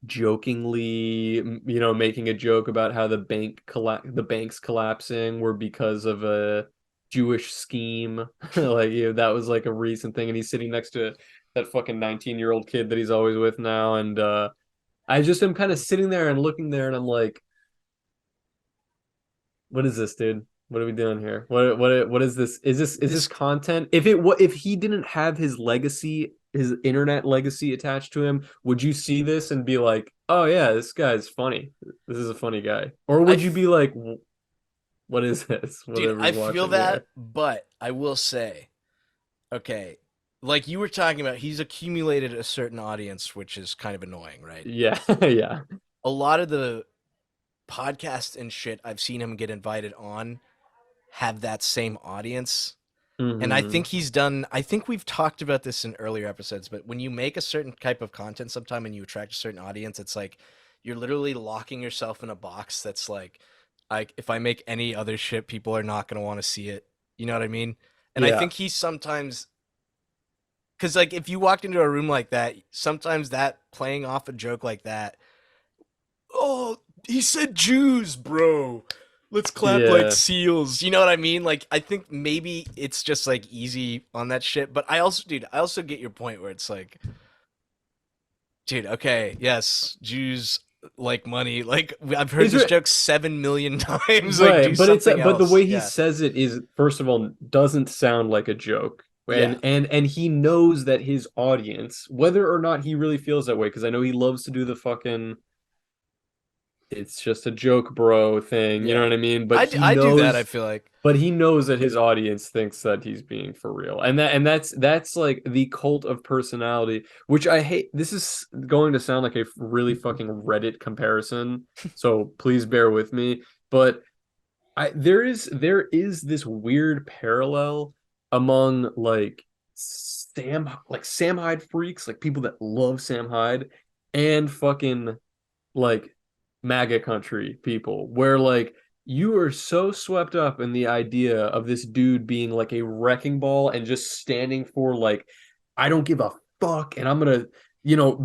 jokingly, making a joke about how the banks collapsing were because of a Jewish scheme. Like, that was like a recent thing, and he's sitting next to that fucking 19-year-old kid that he's always with now, and I just am kind of sitting there and looking there, and I'm like, what is this, dude? What are we doing here? What is this? Is this this content? If he didn't have his legacy, his internet legacy attached to him, would you see this and be like, "Oh yeah, this guy's funny. This is a funny guy," or I, would you be like, "What is this? dude, Whatever I he's feel watching here." that, but I will say, okay, like you were talking about, he's accumulated a certain audience, which is kind of annoying, right? Yeah, yeah. A lot of the podcasts and shit I've seen him get invited on have that same audience. And Hmm. I think we've talked about this in earlier episodes, but when you make a certain type of content sometime and you attract a certain audience, it's like you're literally locking yourself in a box that's like if I make any other shit, people are not going to want to see it. You know what I mean? And I Yeah. think he sometimes, because like if you walked into a room like that, sometimes that playing off a joke like that, oh, he said Jews, bro. Let's clap like Yeah. seals. You know what I mean? Like, I think maybe it's just like easy on that shit. But I also, dude, I also get your point where it's like, dude, okay, yes, Jews like money. Like, I've heard Is this it joke 7 million times. Like, right? do But something but the else. way he Yeah. says it is, first of all, doesn't sound like a joke. Yeah. And he knows that his audience, whether or not he really feels that way, because I know he loves to do the fucking "it's just a joke, bro" thing, you know Yeah. what I mean? I do that, I feel like. But he knows that his audience thinks that he's being for real. And that's like the cult of personality, which I hate. This is going to sound like a really fucking Reddit comparison, so please bear with me. But there is this weird parallel among Sam Hyde freaks, like people that love Sam Hyde, and fucking like MAGA country people, where like you are so swept up in the idea of this dude being like a wrecking ball and just standing for like, I don't give a fuck, and I'm gonna,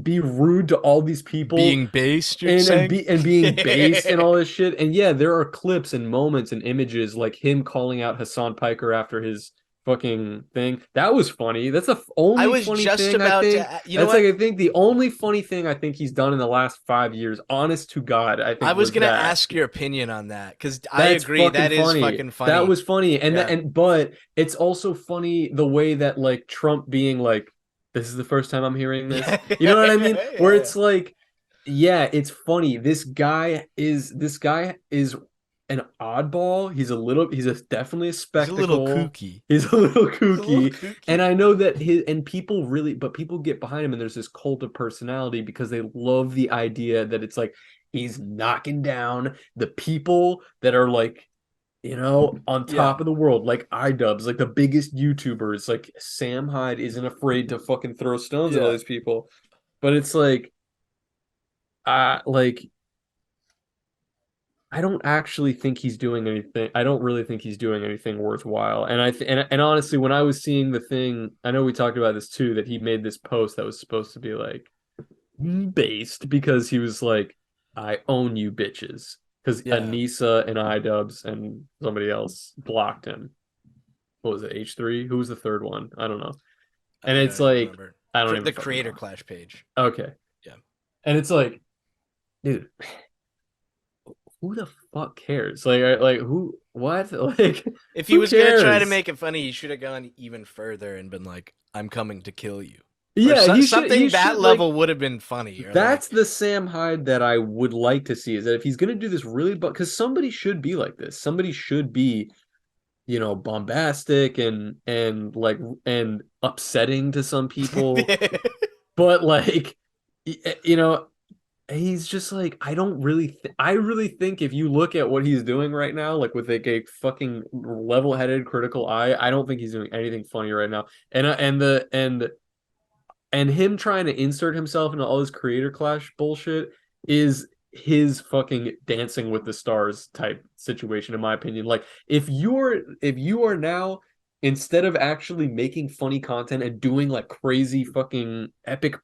be rude to all these people, Being based, you're and saying? being based and all this shit. And yeah, there are clips and moments and images like him calling out Hassan Piker after his fucking thing. That was funny. That's the I only was funny just thing I about think. to, you know That's like what? I think the only funny thing I think he's done in the last 5 years. Honest to God, I I think was was gonna that. ask your opinion on that because I That's agree fucking that is funny. fucking That funny. was funny. Yeah, But it's also funny the way that like Trump being like, this is the first time I'm hearing this. yeah, You know what I yeah, mean? Where yeah. it's like, yeah, it's funny. This guy is an oddball. He's definitely a He's a little spectacle. kooky. He's a little He's a little kooky. And kooky. I know that people get behind him, and there's this cult of personality because they love the idea that it's like he's knocking down the people that are like, on Yeah, top of the world, like iDubbbz, like the biggest YouTubers. Like Sam Hyde isn't afraid to fucking throw stones at all yeah, these people. But it's like I don't actually think he's doing anything. I don't really think he's doing anything worthwhile. And honestly, when I was seeing the thing, I know we talked about this too, that he made this post that was supposed to be like based because he was like, "I own you bitches," because yeah. Anissa and iDubbbz and somebody else blocked him. What was it, H3? Who was the third one? I don't know. And I it's don't even like, remember. I don't even The fucking Creator know. Clash page. Okay. Yeah. And it's like, dude, who the fuck cares? Who, what? Like, If he who was gonna try to cares? make it funny, he should have gone even further and been like, "I'm coming to kill you," or Yeah, he something that should like, level would have been funny. Or that's like, the Sam Hyde that I would like to see, is that if he's gonna do this really, but because somebody should be like this, somebody should be bombastic and upsetting to some people, but like you know he's just like I really think if you look at what he's doing right now, like with like a fucking level-headed critical eye, I don't think he's doing anything funny right now. And him trying to insert himself into all this creator clash bullshit is his fucking dancing with the stars type situation, in my opinion. Like if you are now, instead of actually making funny content and doing like crazy fucking epic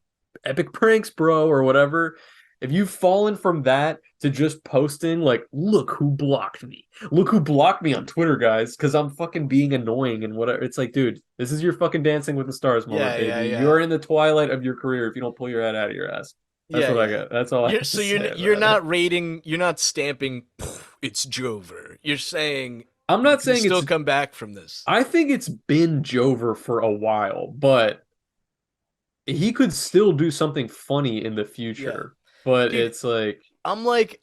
pranks, bro, or whatever, if you've fallen from that to just posting like, look who blocked me. Look who blocked me on Twitter, guys, because I'm fucking being annoying and whatever. It's like, dude, this is your fucking Dancing with the Stars moment, Yeah, yeah, baby. yeah. You're in the twilight of your career if you don't pull your head out of your ass. That's Yeah, what I yeah. got. That's all I You're have to so you're say you're about it. not rating, you're not stamping it's Jover. You're saying I'm you not can saying still it's come back from this. I think it's been Jover for a while, but he could still do something funny in the Yeah. future. But Dude, it's like, I'm like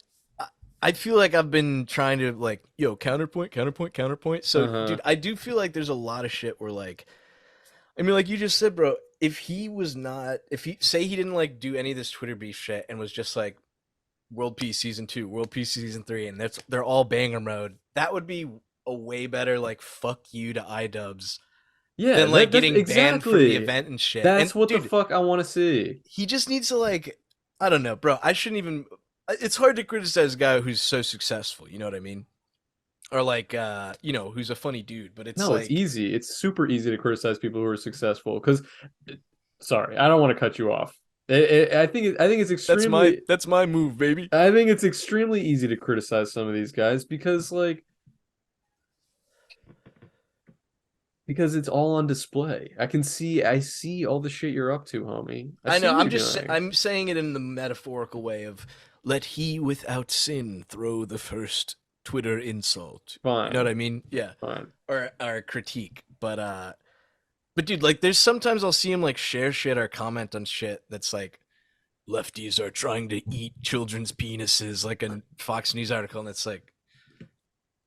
I feel like I've been trying to like, yo, counterpoint, counterpoint, counterpoint. So, uh-huh. dude, I do feel like there's a lot of shit where like I mean, like you just said, bro, if he was not if he say he didn't like do any of this Twitter beef shit and was just like World Peace Season 2, World Peace Season 3, and they're all banger mode. That would be a way better like fuck you to iDubbbz Yeah, than like that's getting banned from the exactly. event and shit. And That's what the dude, fuck I want to see. he just needs to like I don't know, bro. I shouldn't even it's hard to criticize a guy who's so successful, you know what I mean? Or like who's a funny dude, but it's No, it's like easy. It's super easy to criticize people who are successful because, sorry, I don't want to cut you off. I think it's extremely that's my move, baby. I think it's extremely easy to criticize some of these guys because it's all on display. I see all the shit you're up to, homie. I I see know. what you're doing. I'm saying it in the metaphorical way of let he without sin throw the first Twitter insult. You know what Fine, I mean? Yeah. fine. Or critique. But dude, like there's sometimes I'll see him like share shit or comment on shit that's like lefties are trying to eat children's penises, like a Fox News article, and it's like,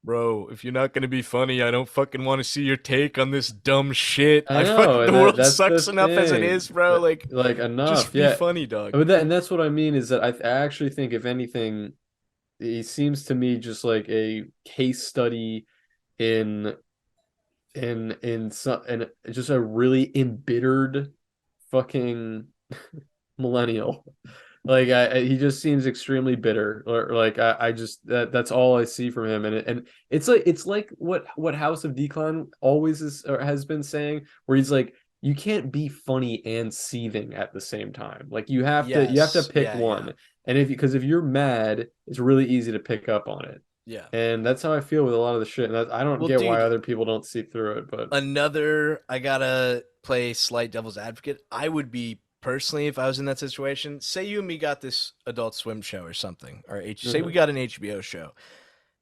bro, if you're not gonna be funny, I don't fucking want to see your take on this dumb shit. I I know, fucking the and world that's the sucks enough as it thing. is, bro. That, Like, like enough, just be yeah. funny, dog. And that's what I mean is that I actually think if anything, he seems to me just like a case study in in just a really embittered fucking millennial. Like he just seems extremely bitter, or like I just that's all I see from him, and it's like what House of Decline always is or has been saying, where he's like, you can't be funny and seething at the same time. Like you have to Yes. pick Yeah. Yeah. one, and if you're mad, it's really easy to pick up on it, Yeah. and that's how I feel with a lot of the shit. And I don't Well, get why dude, other people don't see through it, but another I gotta play slight devil's advocate. I would be personally if I was in that situation. Say you and me got this Adult Swim show or something, or say we uh-huh. got an HBO show,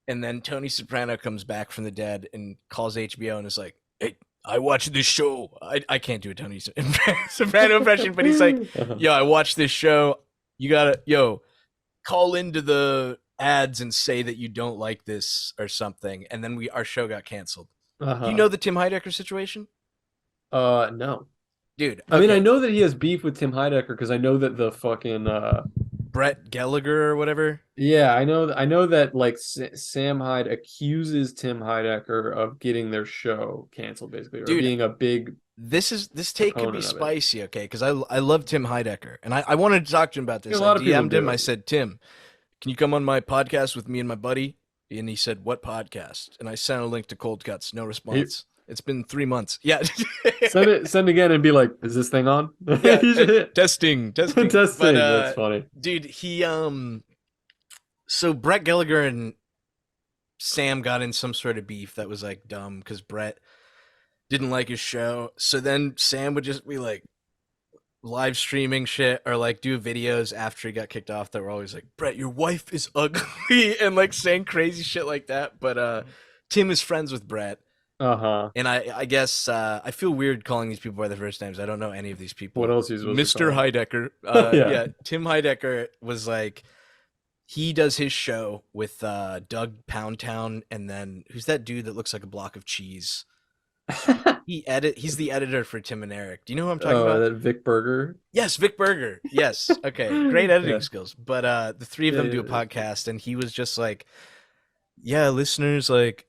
and then Tony Soprano comes back from the dead and calls HBO and is like, "Hey, I watched this show. I can't do a Tony Soprano impression, but he's like, Uh-huh. yo, I watched this show. You gotta, yo, call into the ads and say that you don't like this or something." And then our show got canceled. Do you Uh-huh. know the Tim Heidecker situation? No. Dude, I mean, I okay. know that he has beef with Tim Heidecker because I know that the fucking Brett Gallagher or whatever. yeah, I know that like Sam Hyde accuses Tim Heidecker of getting their show canceled basically, or Dude, being a big this take could be proponent of it. spicy, okay? Because I love Tim Heidecker. And I wanted to talk to him about Yeah, this. a I lot of people DM'd him. I do. said, Tim, can you come on my podcast with me and my buddy? And he said, what podcast? And I sent a link to Cold Cuts. No He, response. It's been 3 months. Yeah. send again and be like, is this thing on? Yeah. Testing, testing. But Testing. That's funny. dude, he so Brett Gallagher and Sam got in some sort of beef that was like dumb because Brett didn't like his show. So then Sam would just be like live streaming shit or like do videos after he got kicked off that were always like, Brett, your wife is ugly and like saying crazy shit like that. But Tim is friends with Brett. Uh-huh. And I guess I feel weird calling these people by their first names. I don't know any of these What people. else are you supposed to Mr. call him? Heidecker. Yeah. Yeah, Tim Heidecker was like he does his show with Doug Poundtown, and then who's that dude that looks like a block of cheese? He's the editor for Tim and Eric. Do you know who I'm talking Oh, about? that Vic Berger. Yes, Vic Berger. Yes. Okay. Great editing Yeah, skills. But the three of yeah, them do a yeah. podcast, and he was just like, yeah, listeners, like,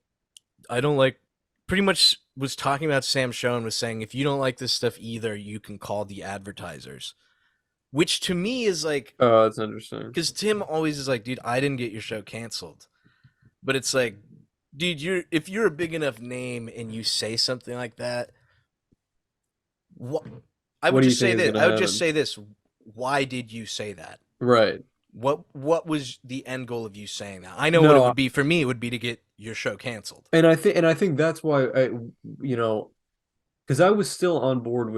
I don't like, pretty much was talking about Sam's show and was saying, if you don't like this stuff either, you can call the advertisers. Which to me is like, Oh, that's interesting. because Tim always is like, dude, I didn't get your show canceled. But it's like, dude, if you're a big enough name and you say something like that, what I What would do you just say think is this. gonna I would just happen? say this. Why did you say that? Right. What was the end goal of you saying that? I know what it No, would be for me. It would be to get your show canceled. and I think that's why because I was still on board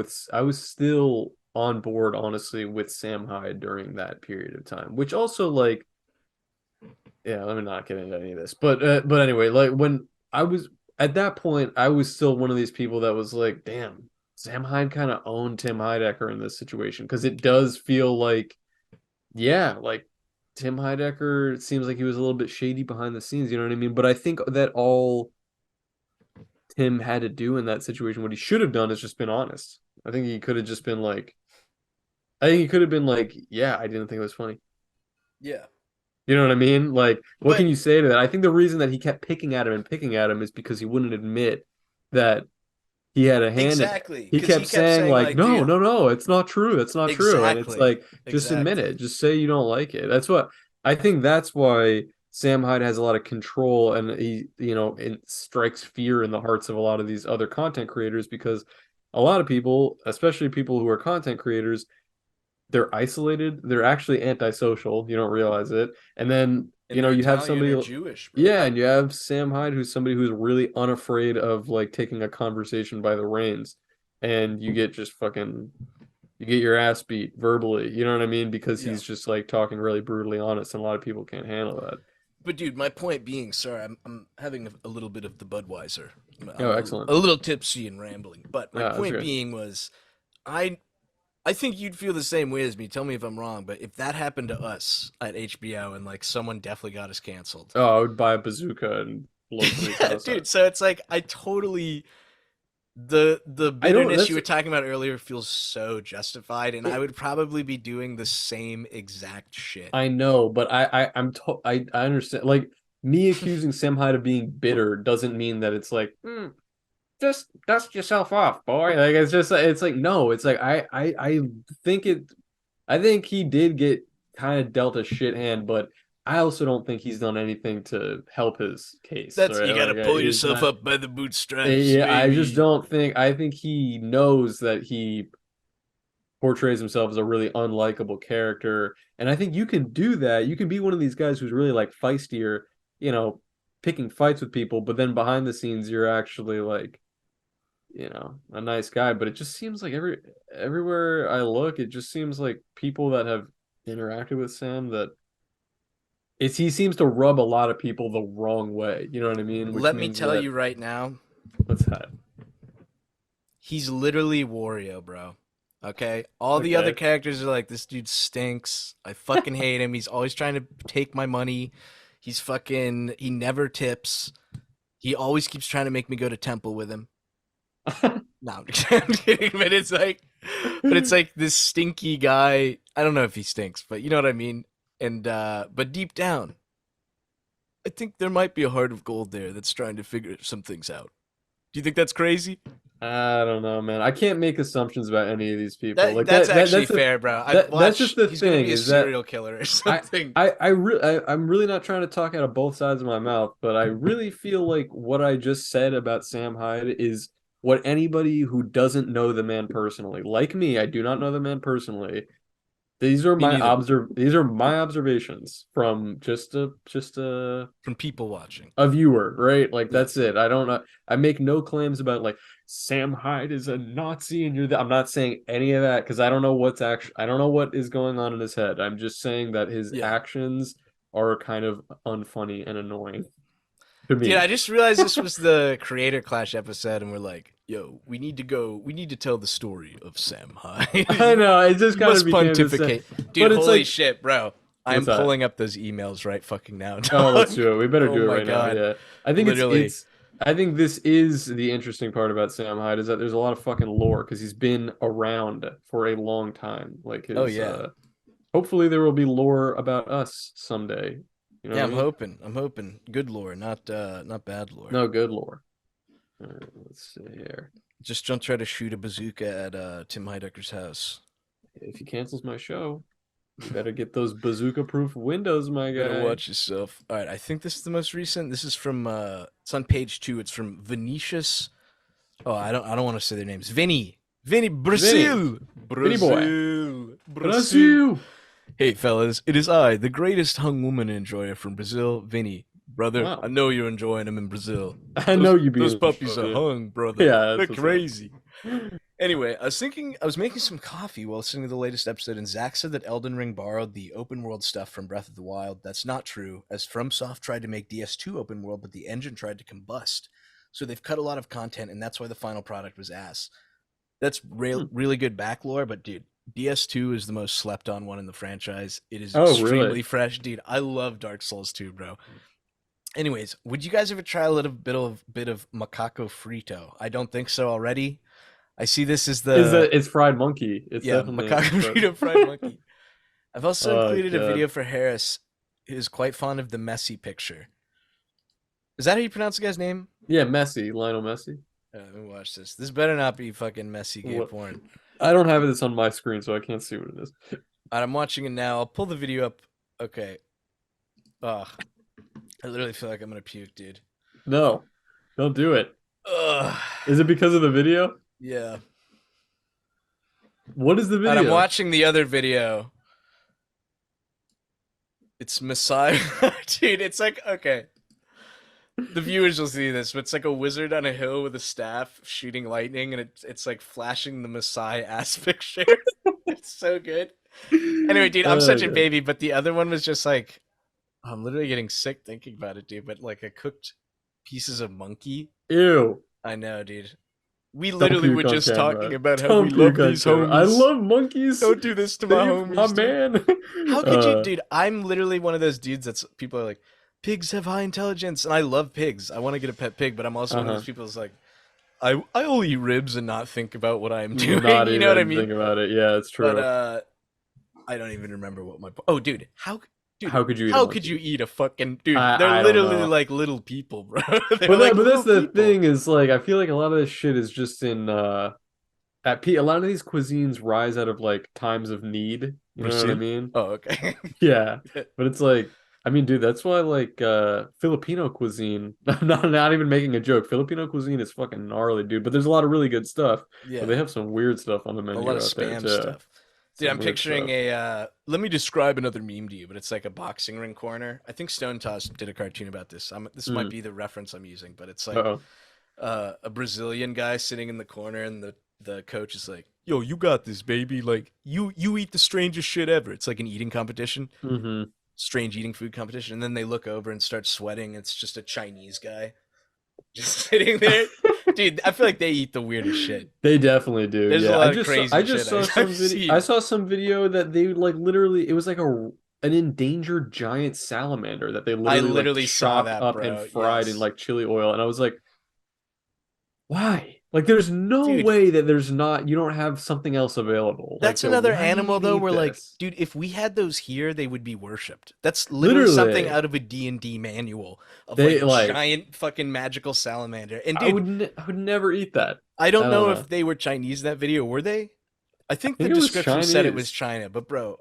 honestly with Sam Hyde during that period of time, which also like yeah, let me not get into any of this. But anyway, like when I was at that point, I was still one of these people that was like, damn, Sam Hyde kind of owned Tim Heidecker in this situation because it does feel like, yeah, like Tim Heidecker seems like he was a little bit shady behind the scenes, you know what I mean? But I think that all Tim had to do in that situation, what he should have done is just been honest. I think he could have just been like, I think he could have been like, yeah, I didn't think it was funny. Yeah, You know what I mean? Like, what can but you say to that? I think the reason that he kept picking at him and picking at him is because he wouldn't admit that he had a hand in it. exactly, He because kept he kept saying saying like, like, "No, dude, no, no, it's not true. It's not true." And it's exactly, like, just admit it. exactly. Just say you don't like it. That's what I think that's why Sam Hyde has a lot of control and it strikes fear in the hearts of a lot of these other content creators because a lot of people, especially people who are content creators, they're isolated. They're actually antisocial. You don't realize it. And then, And they're you have Italian or somebody, Jewish, bro. yeah, and you have Sam Hyde, who's somebody who's really unafraid of like taking a conversation by the reins. And you get just fucking, you get your ass beat verbally. You know what I mean? Because Yeah. he's just like talking really brutally honest, and a lot of people can't handle that. But dude, my point being, sorry, I'm having a little bit of the Budweiser. Oh, I'm excellent. a little tipsy and rambling. But my Yeah, that's point good. being was, I I think you'd feel the same way as me. Tell me if I'm wrong, but if that happened to us at HBO and like someone definitely got us canceled. Oh, I would buy a bazooka and blow somebody's Yeah, house out. dude. So it's like I totally the I don't. bitterness you That's were talking about earlier feels so justified, and I it, would probably be doing the same exact shit. I know, but I understand. Like me accusing Sam Hyde of being bitter doesn't mean that it's like just dust yourself off, boy. Like it's like no, it's like I think it. I think he did get kind of dealt a shit hand, but I also don't think he's done anything to help his case. That's Right? you got to Like pull he's yourself not. up by the bootstraps, Yeah, I just baby. don't think. I think he knows that he portrays himself as a really unlikable character. And I think you can do that. You can be one of these guys who's really like feistier, you know, picking fights with people, but then behind the scenes you're actually like, a nice guy. But it just seems like everywhere I look, it just seems like people that have interacted with Sam that he seems to rub a lot of people the wrong way. You know what I mean? Which Let me means tell that you right now, what's that? he's literally Wario, bro. Okay? All the other Okay. characters are like, this dude stinks. I fucking hate him. He's always trying to take my money. He never tips. He always keeps trying to make me go to temple with him. No, I'm kidding, but it's like this stinky guy. I don't know if he stinks, but you know what I mean. And but deep down, I think there might be a heart of gold there that's trying to figure some things out. Do you think that's crazy? I don't know, man. I can't make assumptions about any of these people. That Like that's that actually that's the fair, bro. I that's just watch. the He's gonna thing be a is that serial killer or I something. I'm really not trying to talk out of both sides of my mouth, but I really feel like what I just said about Sam Hyde is what anybody who doesn't know the man personally, like me, I do not know the man personally. Me neither. These are my observations from From people watching. a viewer, right? Like Yeah. that's it. I don't know. I make no claims about like Sam Hyde is a Nazi and I'm not saying any of that because I don't know what is going on in his head. I'm just saying that his Yeah. actions are kind of unfunny and annoying to Dude, me. I just realized this was the Creator Clash episode, and we're like, yo, we need to go. We need to tell the story of Sam Hyde. I know it just You kind of must became the same, pontificate. Dude, but it's holy like shit, bro. What's I'm that? pulling up those emails right fucking now, Oh, let's dog. do it. We better Oh do it my right now. god. Yeah. I think Literally. I think this is the interesting part about Sam Hyde is that there's a lot of fucking lore because he's been around for a long time. Like Oh his yeah. hopefully there will be lore about us someday. You know Yeah, what I I'm mean? hoping. I'm hoping. Good lore, not bad lore. No, good lore. All right, let's see here. Just don't try to shoot a bazooka at Tim Heidecker's house. If he cancels my show, you better get those bazooka-proof windows, my Better guy. watch yourself. All right, I think this is the most recent. This is from it's on page 2. It's from Vinicius. Oh, I don't want to say their names. Vinny Vinny, Brazil. Vinny boy. Brazil. Brasil. Hey fellas, it is I, the greatest hung woman enjoyer from Brazil, Vinny. Brother, I Wow. know you're enjoying them in Brazil. I Those know you those being puppies are yeah. hung, brother. Yeah, They're that's what's up. crazy. Anyway, I was making some coffee while listening to the latest episode, and Zach said that Elden Ring borrowed the open world stuff from Breath of the Wild. That's not true, as FromSoft tried to make DS2 open world, but the engine tried to combust. So they've cut a lot of content, and that's why the final product was ass. That's Hmm. really good back lore, but dude, DS2 is the most slept on one in the franchise. It is Oh, really? extremely fresh, dude. I love Dark Souls 2, bro. Anyways, would you guys ever try a little bit of macaco frito? I don't think so already. I see this as Is the that it's fried monkey? It's yeah, definitely macaco frito fried monkey. I've also Oh included a god. video for Harris, who is quite fond of the Messi picture. Is that how you pronounce the guy's name? Yeah, Messi, Lionel Messi. Let me watch this. This better not be fucking Messi gay What? porn. I don't have this on my screen, so I can't see what it is. Alright, I'm watching it now. I'll pull the video up. Okay. Ugh. I literally feel like I'm gonna puke, dude. No, don't do it. Ugh. Is it because of the video? Yeah. What is the And I'm video? watching the other video. It's Messiah. Dude, it's like, okay. The viewers will see this, but it's like a wizard on a hill with a staff shooting lightning, and it's like flashing the Messiah ass picture. It's so good. Anyway, dude, I'm such a God. baby, but the other one was just like, I'm literally getting sick thinking about it, dude. But like a cooked pieces of monkey. Ew. I know, dude. We Don't literally puke were on just camera. talking about how we Don't love puke on these camera. I homies. love monkeys. Don't do this to my Save homies, my dude. man. How could you, dude? I'm literally one of those dudes that's people are like, pigs have high intelligence, and I love pigs. I want to get a pet pig, but I'm also one of those people that's like, I'll eat ribs and not think about what I'm doing. Not You know what I even mean? think about it. Yeah, it's true. But I don't even remember what my oh, dude, How could you eat a how monkey? could you eat a fucking dude? They're I don't literally know. like little people, bro. They're But like but that's little the people. thing is like I feel like a lot of this shit is just in a lot of these cuisines rise out of like times of need. You know what I Brazil? mean? Oh, okay. Yeah. But it's like I mean, dude, that's why like Filipino cuisine, not even making a joke. Filipino cuisine is fucking gnarly, dude. But there's a lot of really good stuff. But they Yeah, have some weird stuff on the a lot menu of out there spam too. stuff. Dude, Some I'm weird picturing stuff. a. Let me describe another meme to you, but it's like a boxing ring corner. I think Stone Toss did a cartoon about this. This might Mm. be the reference I'm using, but it's like Uh-oh. a Brazilian guy sitting in the corner, and the coach is like, "Yo, you got this, baby. Like you eat the strangest shit ever." It's like an eating competition, Hmm. strange eating food competition, and then they look over and start sweating. It's just a Chinese guy just sitting there. Dude, I feel like they eat the weirdest shit. They definitely do. There's a Yeah. lot of crazy I just shit saw some I've video seen. I saw some video that they like literally it was like an endangered giant salamander that they I literally like literally saw chopped that, up and bro. fried in Yes. like chili oil and I was like, why? Like there's no Dude, way that there's not you don't have something else available. Like that's another why do you animal even though eat where like, this? dude, if we had those here, they would be worshipped. That's literally something Literally. out of a D&D manual of They like like giant fucking magical salamander. And dude, I would never eat that. I I don't don't know know. if they were Chinese in that video, were they? I I think the think it was description said it was Chinese. China, but bro,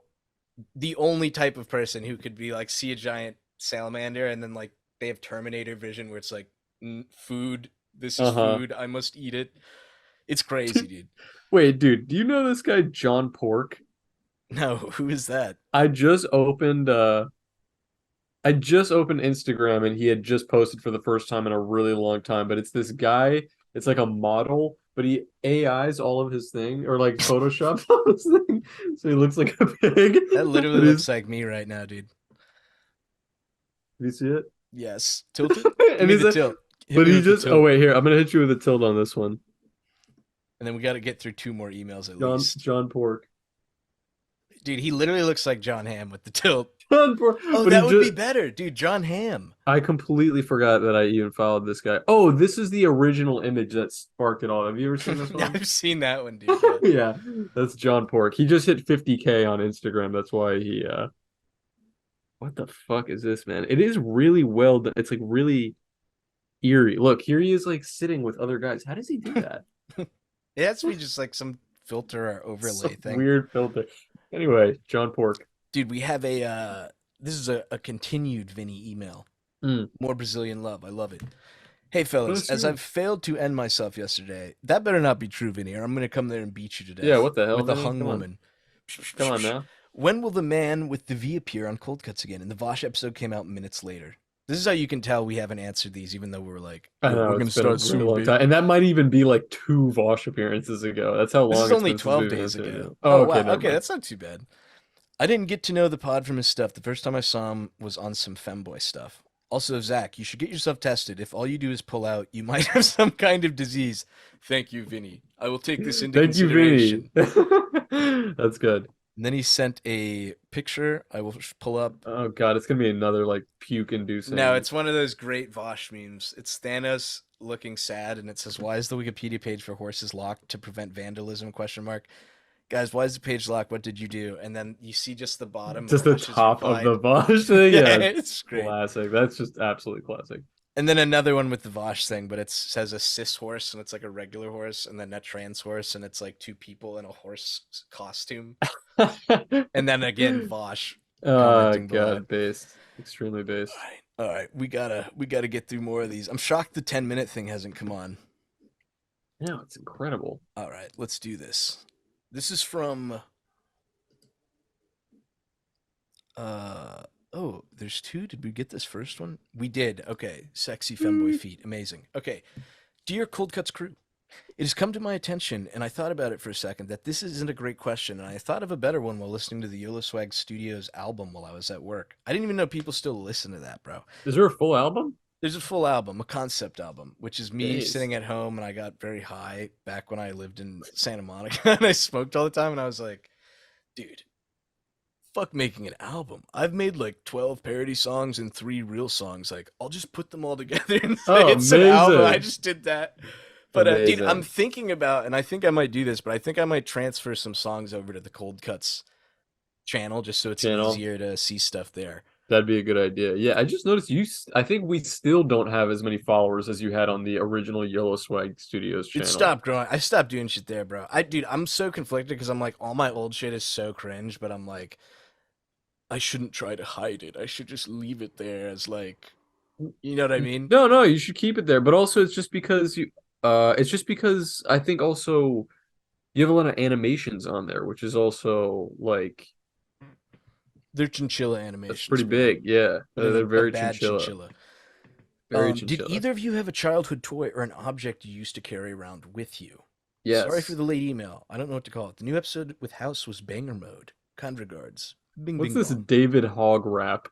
the only type of person who could be like see a giant salamander and then like they have Terminator vision where it's like food, this is Uh-huh. food, I must eat it. It's crazy, dude. Wait, dude, do you know this guy John Pork? No, who is that? I just opened I just opened Instagram and he had just posted for the first time in a really long time, but it's this guy, it's like a model, but he AIs all of his thing or like Photoshops all his thing. So he looks like a pig. That literally But he's looks like me right now, dude. do you see it? Yes. Tilt it. Give And me he's the like, tilt. Hit but me he with the just oh tilt. wait, here, I'm gonna hit you with a tilt on this one. And then we got to get through 2 more emails at John least. John Pork. Dude, he literally looks like John Hamm with the tilt. John Pork, Oh, but he that would be just. better, dude. John Hamm. I completely forgot that I even followed this guy. Oh, this is the original image that sparked it all. Have you ever seen this one? I've seen that one, dude. Yeah. Yeah, that's John Pork. He just hit 50K on Instagram. That's why he what the fuck is this, man? It is really well done. It's like really eerie. Look, here he is like sitting with other guys. How does he do that? It has to be just like some filter or overlay Some thing. weird filter. Anyway, John Pork. Dude, we have this is a continued Vinny email. Mm. More Brazilian love. I love it. Hey fellas, That's as true. I've failed to end myself yesterday, that better not be true, Vinny, or I'm gonna come there and beat you to Yeah, death what the hell, with a Vinny? hung Come on. woman. Come on now. When will the man with the V appear on Cold Cuts again? And the Vosh episode came out minutes later. This is how you can tell we haven't answered these, even though we were like, I "Yo, know we're it's gonna been a start really soon, long babe." time. And that might even be like two Vosh appearances ago. That's how This long is it's only been since 12 we've days answered ago. you. Oh, Oh okay, wow, never okay, mind. that's not too bad. I didn't get to know the pod from his stuff. The first time I saw him was on some femboy stuff. Also, Zach, you should get yourself tested. If all you do is pull out, you might have some kind of disease. Thank you, Vinny. I will take this into Thank you, Vinny. consideration. That's good. And then he sent a picture. I will pull up. Oh God, it's gonna be another like No, puke-inducing. it's one of those great Vosh memes. It's Thanos looking sad, and it says, "Why is the Wikipedia page for horses locked to prevent vandalism?" Question mark. Guys, why is the page locked? What did you do? And then you see just the bottom. Just the Vosh has top of the replied. Vosh thing. Yeah, Yeah, it's great. classic. That's just absolutely classic. And then another one with the Vosh thing, but it says a cis horse, and it's like a regular horse, and then a trans horse, and it's like two people in a horse costume. And then again, Vosh commenting below it. God, based. Extremely All based. right, all right, we gotta get through more of these. I'm shocked the 10-minute thing hasn't come on. Yeah, it's incredible. All right, let's do this. This is from oh, there's two. Did we get this first one? We did. Okay. Sexy femboy feet. Amazing. Okay. Dear Cold Cuts crew, it has come to my attention, and I thought about it for a second, that this isn't a great question, and I thought of a better one while listening to the YOLO Swag Studios album while I was at work. I didn't even know people still listen to that, bro. Is there a full album? There's a full album, a concept album, which is me Jeez. sitting at home, and I got very high back when I lived in Santa Monica, and I smoked all the time, and I was like, dude, fuck making an album. I've made like 12 parody songs and 3 real songs. Like, I'll just put them all together and say Oh, it's an album. I amazing. just did that. But dude, I'm Amazing. thinking about, and I think I might do this, but I think I might transfer some songs over to the Cold Cuts channel just so it's Channel. easier to see stuff there. That'd be a good idea. Yeah, I just noticed I think we still don't have as many followers as you had on the original Yellow Swag Studios It channel. stopped growing. I stopped doing shit there, bro. Dude, I'm so conflicted because I'm like, all my old shit is so cringe, but I'm like, I shouldn't try to hide it. I should just leave it there as like, you know what I mean? No, no, you should keep it there. But also it's just because I think also you have a lot of animations on there, which is also like They're chinchilla that's animations, pretty bro. big. Yeah. But in They're a very bad chinchilla. chinchilla. Very Did chinchilla. either of you have a childhood toy or an object you used to carry around with you? Sorry for Yes. the late email. I don't know what to call it. The new episode with House was banger mode. Kind regards. Bing What's bing this bong. David Hogg rap?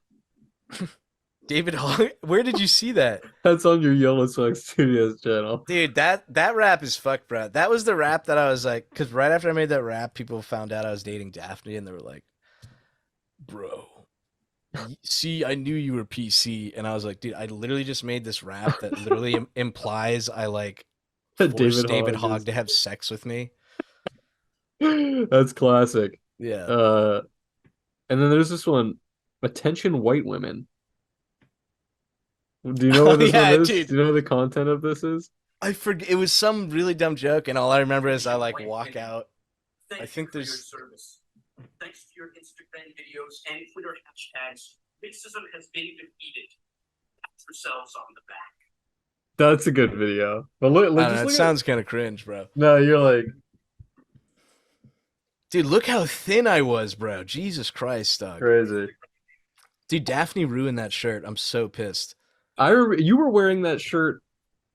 David Hogg. Where did you see that? That's on your Yellow Swag Studios channel. Dude, that rap is fucked, bro. That was the rap that I was like, because right after I made that rap, people found out I was dating Daphne, and they were like, "Bro, see, I knew you were PC," and I was like, "Dude, I literally just made this rap that literally implies I like forced David David Hogg Hogg is to have sex with me." that's classic. Yeah. And then there's this one, Attention White Women. Do you know Oh what this one yeah, is? dude. Do you know what the content of this is? I forget. It was some really dumb joke, and all I remember is I like walk out. I Thank think you for your there's. service. Thanks to your Instagram videos and Twitter hashtags, racism has been defeated. Pat yourselves on the back. That's a good video. But look, I don't just know. It look at sounds kind of cringe, bro. no, you're like Dude, look how thin I was, bro. Jesus Christ, dog. crazy. Dude, Daphne ruined that shirt. I'm so pissed. I remember you were wearing that shirt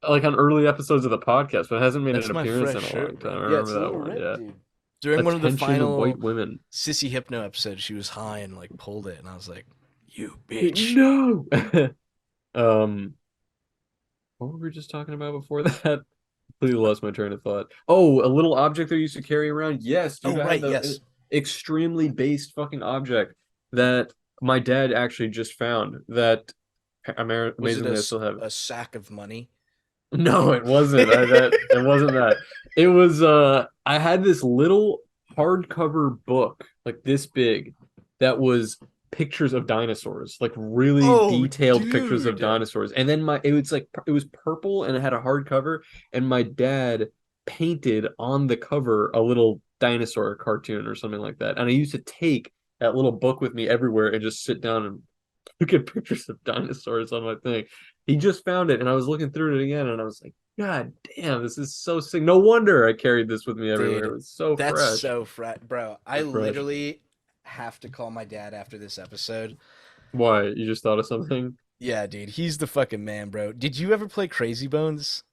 like on early episodes of the podcast, but it hasn't made That's an my appearance fresh in a shirt, long bro. time. I Yeah, it's remember a that little one. ripped, Yeah. dude. During one of the Attention final White Women. Sissy Hypno episodes, she was high and like pulled it, and I was like, "You bitch." No. What were we just talking about before that? Completely lost my train of thought. Oh, a little object that you used to carry around. Yes, dude, Oh I right, had the yes. extremely based fucking object that my dad actually just found that Was it amazingly I still have. a sack of money? No, it wasn't. It wasn't that. It was I had this little hardcover book like this big that was pictures of dinosaurs, like really Oh, detailed pictures of dude. dinosaurs. And then it was like it was purple and it had a hardcover and my dad painted on the cover a little dinosaur cartoon or something like that. And I used to take that little book with me everywhere and just sit down and look at pictures of dinosaurs on my thing. He just found it, and I was looking through it again, and I was like, God damn, this is so sick. No wonder I carried this with me everywhere. It Dude, was so that's fresh. so fresh, bro. I So fresh. literally have to call my dad after this episode. Why? You just thought of something? Yeah, dude, he's the fucking man, bro. Did you ever play Crazy Bones?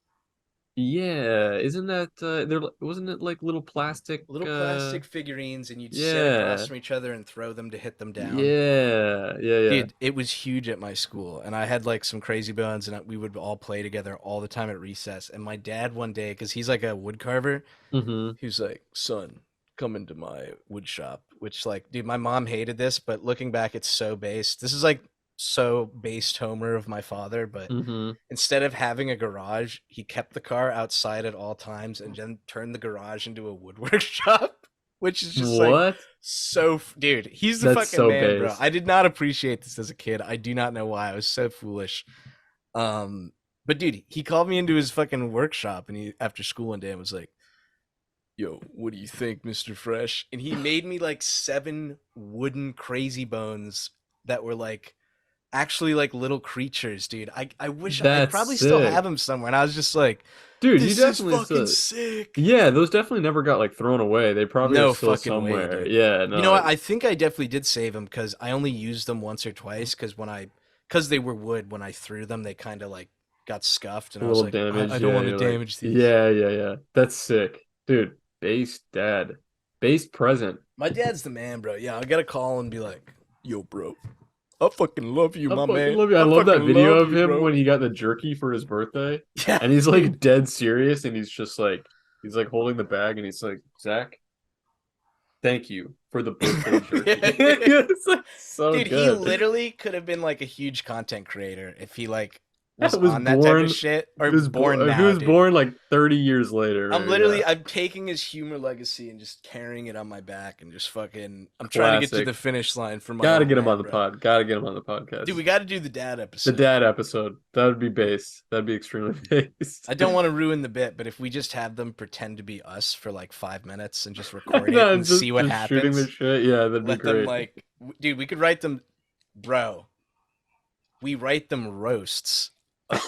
Yeah, isn't that there? Wasn't it like little plastic? Little plastic figurines, and you'd sit Yeah, across from each other and throw them to hit them down. yeah. Dude, it was huge at my school, and I had like some Crazy Bones, and we would all play together all the time at recess. And my dad one day, because he's like a wood carver, Mm-hmm. he was like, "Son, come into my wood shop." Which, like, dude, my mom hated this, but looking back, it's so based. This is like so based Homer of my father, but Mm-hmm. instead of having a garage, he kept the car outside at all times and then turned the garage into a woodwork shop, which is just like What? so, dude, he's the That's fucking so man, bro. based. I did not appreciate this as a kid. I do not know why. I was so foolish. But dude, he called me into his fucking workshop and he after school one day and was like, "Yo, what do you think, Mr. Fresh?" And he made me like 7 wooden Crazy Bones that were like actually like little creatures, dude. I wish I That's probably still sick. have them somewhere. And I was just like, Dude, you this is definitely fucking still. sick. Yeah, those definitely never got like thrown away. They probably are No still fucking way, somewhere. dude. Yeah, You know no. what? I think I definitely did save them because I only used them once or twice because because they were wood, when I threw them, they kind of like got scuffed. And A I was little like, damage. I don't Yeah, want to you're like, damage these. yeah. That's sick. Dude, base dad. Base present. My dad's the man, bro. Yeah, I gotta call and be like, "Yo, bro, I fucking love you, I my fucking man. love you. I I love that fucking video love of you, him bro." when he got the jerky for his birthday. Yeah, And he's dude. like dead serious and he's just like he's like holding the bag and he's like, Zach, thank you for the birthday jerky. It's like so Dude, he good. literally could have been like a huge content creator if he like I was was on that type of born shit or born if he now, was dude. born like 30 years later, I'm maybe, yeah. literally I'm taking his humor legacy and just carrying it on my back and just fucking I'm trying to get to Classic. the finish line for my Gotta old get him on man, the bro. pod. Gotta get him on the podcast. Dude, we got to do the dad The episode. dad episode. That would be base. That'd be extremely based. I don't want to ruin the bit, but if we just have them pretend to be us for like 5 minutes and just record it No, and see what just shooting the happens, shit. Yeah, that'd be let them great. like, dude, we could write them, bro. We write them roasts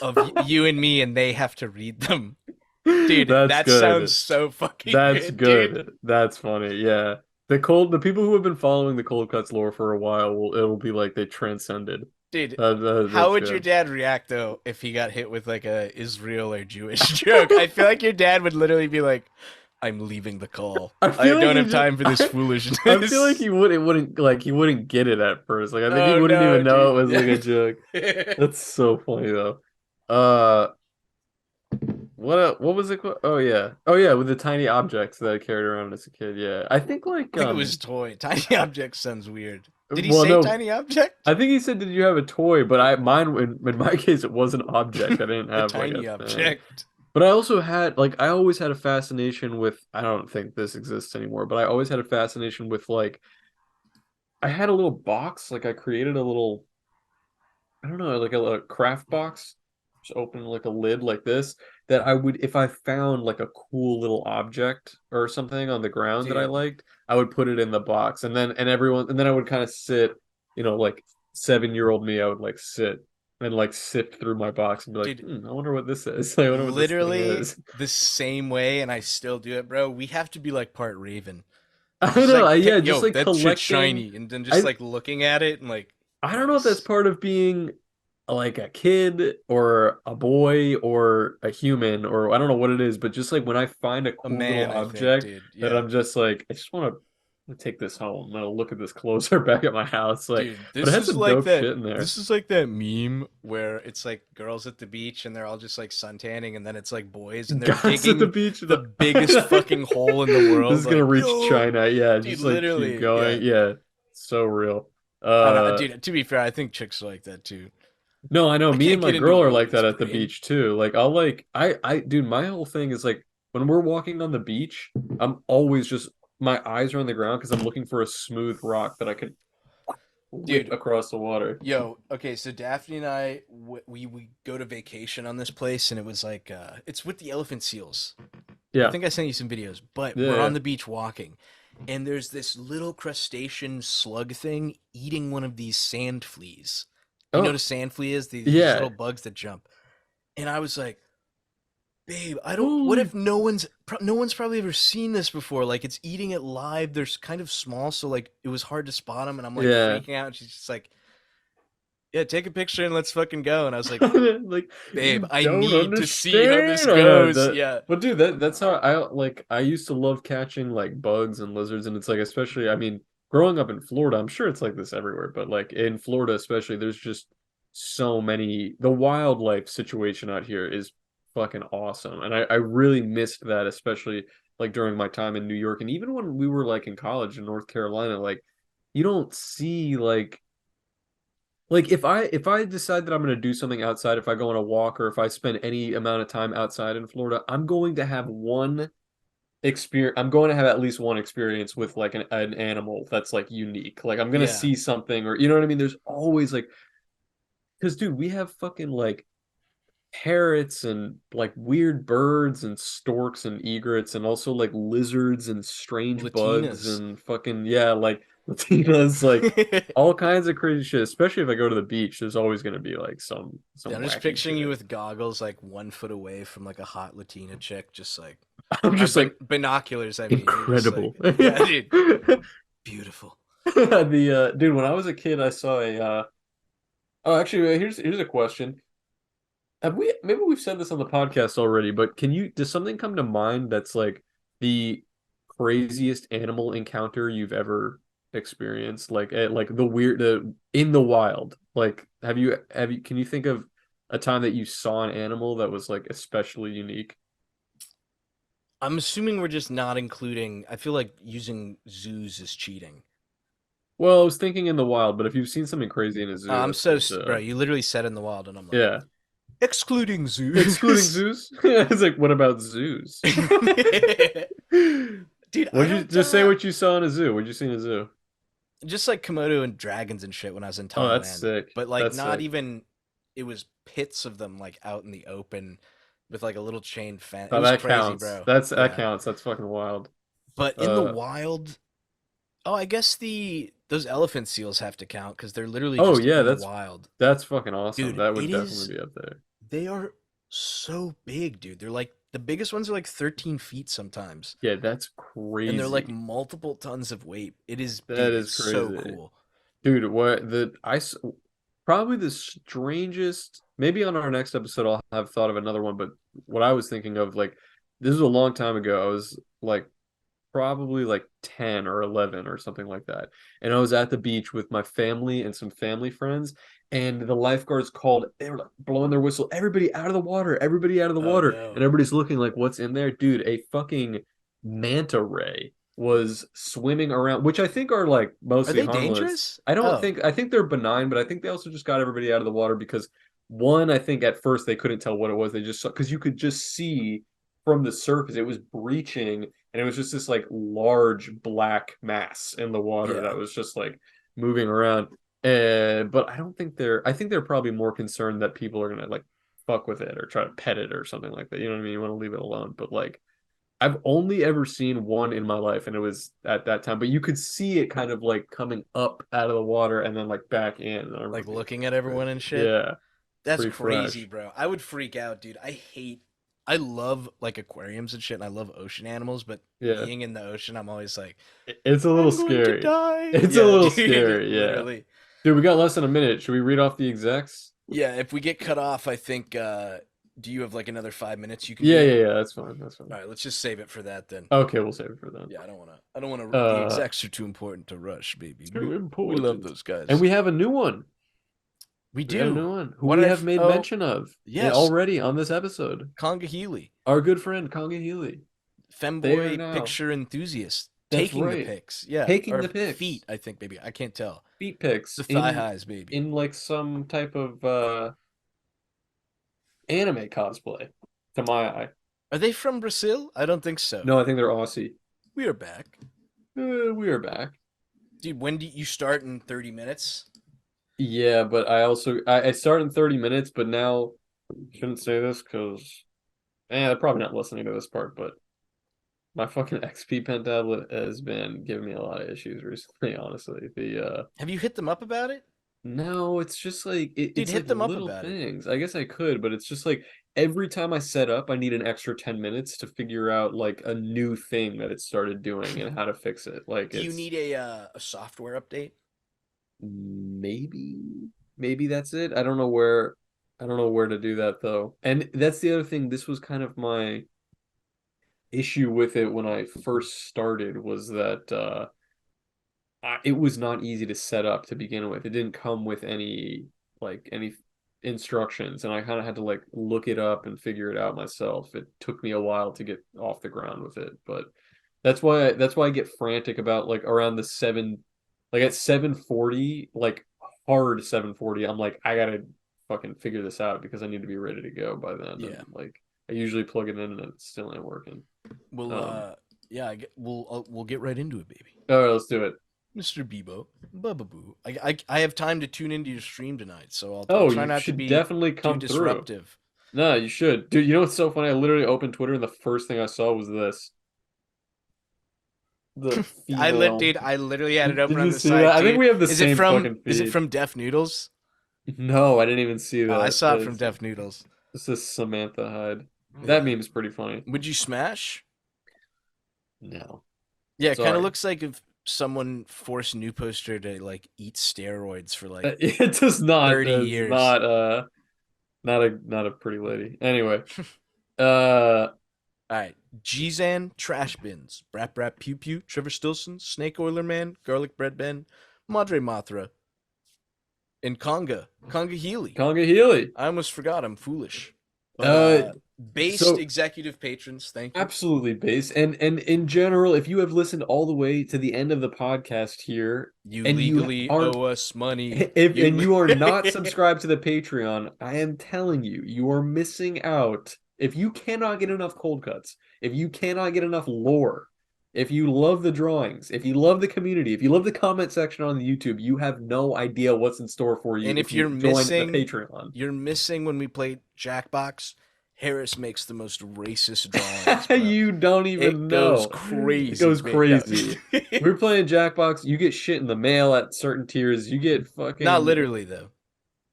of you and me, and they have to read them. Dude, That's that good. sounds so fucking That's good. good. That's funny. Yeah. The people who have been following the Cold Cuts lore for a while it'll be like they transcended. Dude, That's how would your good. dad react though if he got hit with like a Israel or Jewish joke? I feel like your dad would literally be like, "I'm leaving the call. I I feel like don't he have time for this foolishness." I feel like he wouldn't get it at first. Like I think he Oh wouldn't no, even know dude. it was like a joke. That's so funny though. Uh what was it called? Oh yeah, with the tiny objects that I carried around as a kid. Yeah. I think like I think it was toy. Tiny object sounds weird. Did he well, say no, tiny object? I think he said, "Did you have a toy?" But in my case, it was an object. I didn't A have like tiny a thing. object. But I also had like I always had a fascination with. I don't think this exists anymore, but I always had a fascination with like I had a little box. Like I created a little I don't know, like a craft box, just open like a lid like this, that I would, if I found like a cool little object or something on the ground that I Dude, liked, I would put it in the box. And then I would kind of sit, like 7-year-old me, I would like sit and like sift through my box and be like, dude, I wonder what this is. I wonder what this thing literally is. the same way, and I still do it, bro. We have to be like part Raven. I don't Just know. like, Yeah, just yo, like that shit's collecting. shiny, and then just I like looking at it and like, I don't know if that's nice. part of being like a kid or a boy or a human or I don't know what it is, but just like when I find a A cool little man, I think, object dude. that Yeah. I'm just like, I just want to take this home. I'm gonna look at this closer back at my house. Like, Dude, but it this had is some like dope that. shit in there. This is like that meme where it's like girls at the beach and they're all just like suntanning, and then it's like boys and they're Guys at the digging beach, the biggest fucking hole in the This world. is gonna Like, reach yo, China. Yeah, dude, just like keep literally, yeah. going. Yeah, so real. I don't, Uh, dude. To be fair, I think chicks are like that too. no, I know. I Me can't and my get into girl a are like woman's that at the brain. beach too. Like I'll like dude, my whole thing is like when we're walking on the beach, I'm always just my eyes are on the ground because I'm looking for a smooth rock that I could whip Dude, across the water. yo, okay, so Daphne and I, we go to vacation on this place, and it was like, it's with the elephant seals. I Yeah. think I sent you some videos, but we're Yeah. on the beach walking, and there's this little crustacean slug thing eating one of these sand fleas. You know what Oh, a sand flea is? These yeah. little bugs that jump. And I was like, babe, I don't. What Holy if no one's probably ever seen this before? Like it's eating it live. They're kind of small, so like it was hard to spot them. And I'm like yeah. freaking out. And she's just like, yeah, take a picture and let's fucking go. And I was like, Like babe, you I don't need to see how this understand. goes. That Yeah, but dude, that's how I used to love catching like bugs and lizards, and it's like especially I mean, growing up in Florida, I'm sure it's like this everywhere, but like in Florida especially, there's just so many the wildlife situation out here is fucking awesome. And I really missed that, especially like during my time in New York. And even when we were like in college in North Carolina, like you don't see like if I decide that I'm going to do something outside, if I go on a walk or if I spend any amount of time outside in Florida, I'm going to have one experience. I'm going to have at least one experience with like an animal that's like unique. Like I'm going to yeah. see something or you know what I mean? There's always like because dude, we have fucking like parrots and like weird birds and storks and egrets and also like lizards and strange bugs Latinas. and fucking yeah, like Latinas, like all kinds of crazy shit. Especially if I go to the beach, there's always gonna be like some Yeah, I'm just wacky picturing you shit. with goggles, like 1 foot away from like a hot Latina chick, just like I'm or just like binoculars. I mean, you're just like, incredible. yeah, dude, beautiful. The dude, when I was a kid, I saw a oh actually here's a question. Have we maybe we've said this on the podcast already, but does something come to mind that's like the craziest animal encounter you've ever experienced? Like the weird in the wild. Like have you can you think of a time that you saw an animal that was like especially unique? I'm assuming we're just not including. I feel like using zoos is cheating. Well, I was thinking in the wild, but if you've seen something crazy in a zoo, I'm that's so cool bro. too. You literally said in the wild, and I'm like, Yeah. excluding Excluding zoos. zoos? It's like what about zoos? Dude, I What'd you don't. just say what you saw in a zoo? What'd you see in a zoo? Just like Komodo and dragons and shit when I was in Oh, that's Thailand. sick. But like That's not sick. even it was pits of them like out in the open with like a little chain fence. It Oh, was that crazy, counts. bro. That Yeah. counts. That's fucking wild. But in the Uh wild, oh, I guess the those elephant seals have to count because they're literally oh just yeah, in the wild. that's fucking awesome. Dude, That would it definitely is be up there. they are so big, dude. They're like the biggest ones are like 13 feet sometimes. Yeah, that's And they're like crazy. multiple tons of weight. It is, That dude, is it's so crazy. cool. Dude, what the probably the strangest maybe on our next episode I'll have thought of another one, but what I was thinking of like this was a long time ago. I was like probably like 10 or 11 or something like that. And I was at the beach with my family and some family friends. And the lifeguards called, they were like blowing their whistle, everybody out of the water, everybody out of the Oh water. And no. everybody's looking like, what's in there? Dude, a fucking manta ray was swimming around, which I think are like Are mostly they harmless. dangerous? Oh, I think they're benign, but I think they also just got everybody out of the water because one, I think at first they couldn't tell what it was. They just saw, because you could just see from the surface, it was breaching and it was just this like large black mass in the water yeah. that was just like moving around. But I don't think I think they're probably more concerned that people are gonna like fuck with it or try to pet it or something like that. You know what I mean? You want to leave it alone. But like I've only ever seen one in my life, and it was at that time. But you could see it kind of like coming up out of the water and then like back in. And I remember Like being looking like, at everyone and crazy. shit. Yeah, That's pretty crazy, fresh. bro. I would freak out, dude. I love like aquariums and shit, and I love ocean animals, but Yeah, being in the ocean, I'm always like, it's a little I'm going to scary. die. It's a Yeah, little dude, scary. Yeah, literally. dude, we got less than a minute. Should we read off the execs? Yeah, if we get cut off, I think do you have like another 5 minutes you can Yeah, do? yeah, yeah. That's fine. That's fine. All right, let's just save it for that then. Okay, we'll save it for then. Yeah, I don't wanna the Uh, execs are too important to rush, baby. too We love important. those guys. And we have a new one. We We got a do. new one who What we did have made oh, mention of yes, already on this episode. Conga Healy. Our good friend Konga Healy. They are Femboy now. picture enthusiast. That's taking the right. pics. Yeah, Taking or the pics. feet. I think maybe I can't tell. Feet pics The thigh highs, maybe. in like some type of anime cosplay, to my eye. Are they from Brazil? I don't think so. No, I think they're Aussie. We are back, We are back. dude. When do you start in 30 minutes? Yeah, but I start in 30 minutes, but now shouldn't say this because they're probably not listening to this part, but my fucking XP pen tablet has been giving me a lot of issues recently, honestly. Have you hit them up about it? No, it's just like Dude, it's hit like them up little about it. things. I guess I could, but it's just like every time I set up, I need an extra 10 minutes to figure out like a new thing that it started doing and how to fix it. Like Do you it's need a software update? maybe that's it. I don't know where to do that though. And that's the other thing. This was kind of my issue with it when I first started was that it was not easy to set up to begin with. It didn't come with any instructions, and I kind of had to like look it up and figure it out myself. It took me a while to get off the ground with it, but that's why I get frantic about like around the seven, like at 7:40, like hard 7:40. I'm like I gotta fucking figure this out because I need to be ready to go by then. Yeah. And, like I usually plug it in and it still ain't working. We'll yeah, we'll get right into it, baby. All right, let's do it. Mr. Bebo, Bubaboo. I have time to tune into your stream tonight, so I'll Oh, try you not to should be definitely too come through. disruptive. No, you should. Dude, you know what's so funny? I literally opened Twitter and the first thing I saw was this. The female. Dude, I literally had it open Did on you the see side. that? I Dude. think we have the Is same it from fucking Is it feed. from Deaf Noodles? No, I didn't even see that. Oh, I saw it from Deaf Noodles. This is Samantha Hyde. Yeah. That meme's pretty funny. Would you smash? No. Yeah, it kind Sorry. of looks like if someone forced New Poster to like eat steroids for like It does not. 30 It's years. not a pretty lady. Anyway. uh All right, Gzan Trash Bins, Brap Brap Pew Pew, Trevor Stilson, Snake Oiler Man, Garlic Bread Ben, Madre Mothra, and Conga Healy. Conga Healy. I almost forgot. I'm foolish. But, based so- executive patrons, thank you. Absolutely base. And in general, if you have listened all the way to the end of the podcast here, You and legally aren't- owe us money. and you are not subscribed to the Patreon, I am telling you, you are missing out. If you cannot get enough cold cuts, if you cannot get enough lore, if you love the drawings, if you love the community, if you love the comment section on the YouTube, you have no idea what's in store for you. And if you're join missing the Patreon, You're missing when we played Jackbox. Harris makes the most racist drawings. Bro. you don't even It know. goes crazy. It goes man. crazy. No. We're playing Jackbox. You get shit in the mail at certain tiers. You get fucking Not literally though.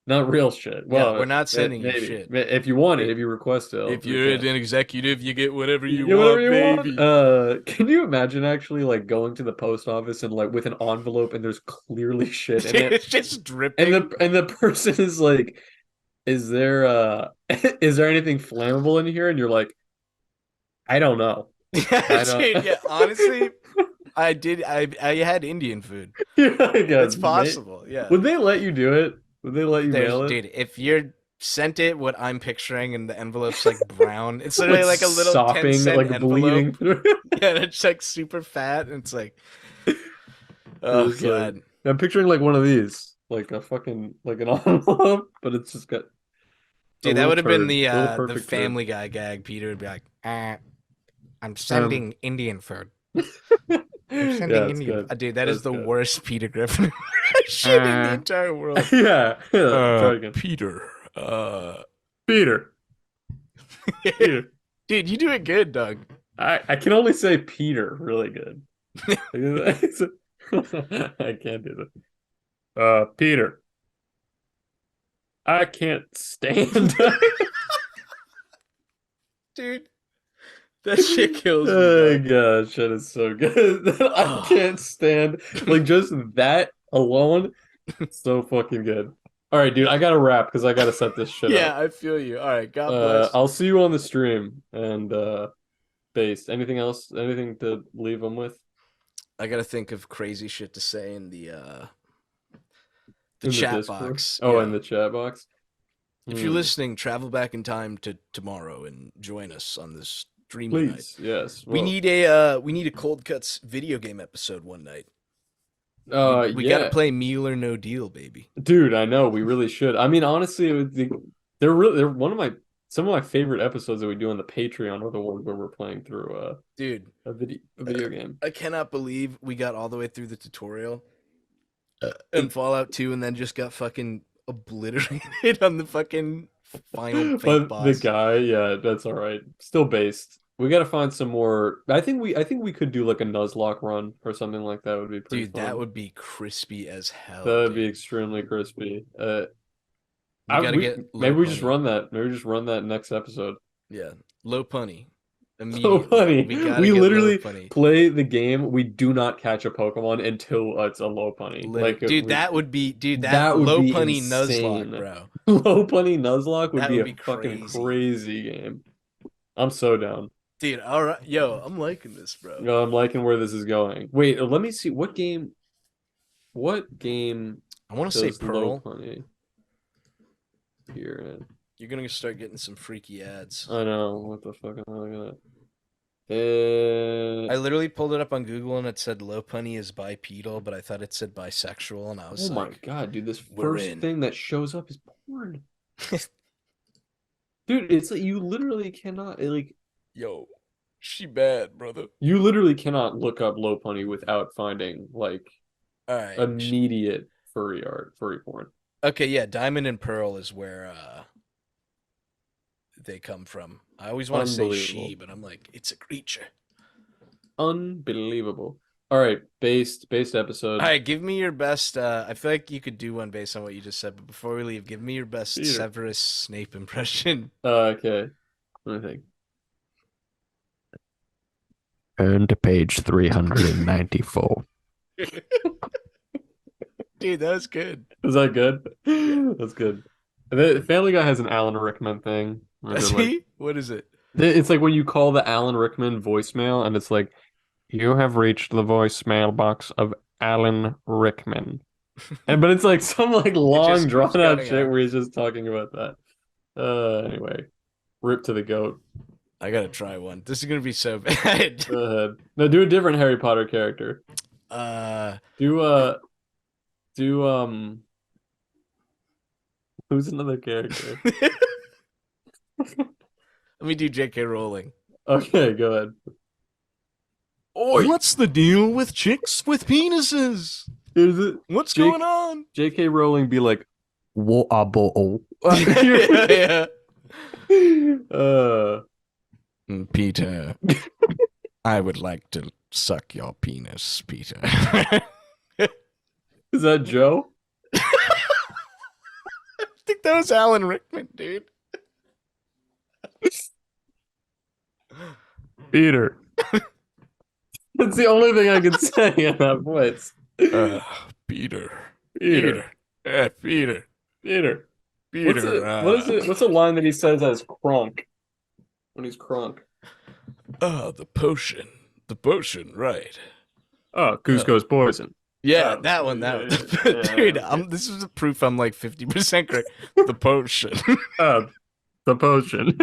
not real shit. Well, we're not sending you maybe. shit. If you want it, if you request it. If you're an executive, you get whatever you get want, whatever you baby. want. Can you imagine actually like going to the post office and like with an envelope and there's clearly shit in it, It's just dripping. and the person is like, "Is there is there anything flammable in here?" And you're like, "I don't know." I don't... Dude, yeah, honestly, I had Indian food. It's possible. Yeah. Would they let you do it? Would they let you mail it? Dude, if you're sent it what I'm picturing and the envelope's like brown, it's literally like a little sopping, 10-cent like envelope. bleeding through. Yeah, and it's like super fat, and it's like, oh It's god. like, I'm picturing like one of these, like a fucking like an envelope, but it's just got. Dude, that would have been the perfect Family Guy gag. Peter would be like, I'm sending Indian food. I'm sending Indian. Dude, that is the worst Peter Griffin shit in the entire world. Yeah. Try again. Peter. Peter. Peter. Dude, you do it good, Doug. I can only say Peter really good. I can't do that. Peter. I can't stand. Dude, that shit kills me. Oh gosh, that is so good. I can't stand like just that alone. So fucking good. All right, dude, I gotta wrap because I gotta set this shit up. Yeah, I feel you. All right, God bless. I'll see you on the stream and based. Anything else? Anything to leave them with? I gotta think of crazy shit to say in the In chat Discord? box. Oh, Yeah. in the chat box. If you're listening, travel back in time to tomorrow and join us on this stream tonight. Please, yes. We Well, need a Cold Cuts video game episode one night. We got to yeah, play Meal or No Deal, baby. dude, I know we really should. I mean, honestly, they're one of my some of my favorite episodes that we do on the Patreon are the ones where we're playing through Dude, a video game. I cannot believe we got all the way through the tutorial in Fallout 2 and then just got fucking obliterated on the fucking final fake But boss. the guy, yeah, that's all right. Still based. We got to find some more. I think we could do like a Nuzlocke run or something like that. Would be pretty Dude, fun. that would be crispy as hell. That would be dude. extremely crispy. We gotta get maybe low we just punny. run that. Maybe we just run that next episode. Yeah, low punny. So Immediately. funny. We gotta We get literally low punny. play the game. We do not catch a Pokemon until it's a low punny. Like, Dude, we- that would be that would low be punny insane. Nuzlocke, bro. Low punny Nuzlocke would That be would a be fucking crazy. crazy game. I'm so down. Dude, all right, yo, I'm liking this, bro. No, I'm liking where this is going. Wait, let me see what game. What game I want to say does low Pearl. punny here? You're gonna start getting some freaky ads. I know what the fuck am I looking at? I literally pulled it up on Google and it said low punny is bipedal, but I thought it said bisexual, and I was oh my like, god, dude! This we're first in. thing that shows up is porn. Dude, it's like you literally cannot like yo, she bad, brother. you literally cannot look up low punny without finding like All right. immediate furry porn. Okay, yeah, Diamond and Pearl is where they come from. I always want to say she, Unbelievable. but I'm like, it's a creature. Unbelievable. All right, based episode. All right, give me your best. I feel like you could do one based on what you just said, but before we leave, give me your best Peter. Severus Snape impression. Okay. Let me think. Turn to page 394. Dude, that was good. Is that good? That's good. The Family Guy has an Alan Rickman thing. where Does they're like- he? What is it? It's like when you call the Alan Rickman voicemail, and it's like, "You have reached the voicemail box of Alan Rickman," but it's like some like long just drawn keeps out going shit on. where he's just talking about that. Anyway, rip to the goat. I gotta try one. This is gonna be so bad. Go ahead. No, do a different Harry Potter character. Do who's another character? Let me do J.K. Rowling. Okay, go ahead. Oi! What's the deal with chicks with penises? Is it What's Jake- going on? J.K. Rowling be like, What a bottle. yeah. Peter, I would like to suck your penis, Peter. Is that Joe? I think that was Alan Rickman, dude. Peter. That's the only thing I can say in that voice. Peter. Peter. Peter. Peter. Peter. What's a line that he says as Kronk? When he's Kronk. The potion. The potion, right. Oh, Cusco's poison. Yeah, Oh, that one. yeah, Dude, yeah. this is a proof I'm like 50% correct. The potion. The potion.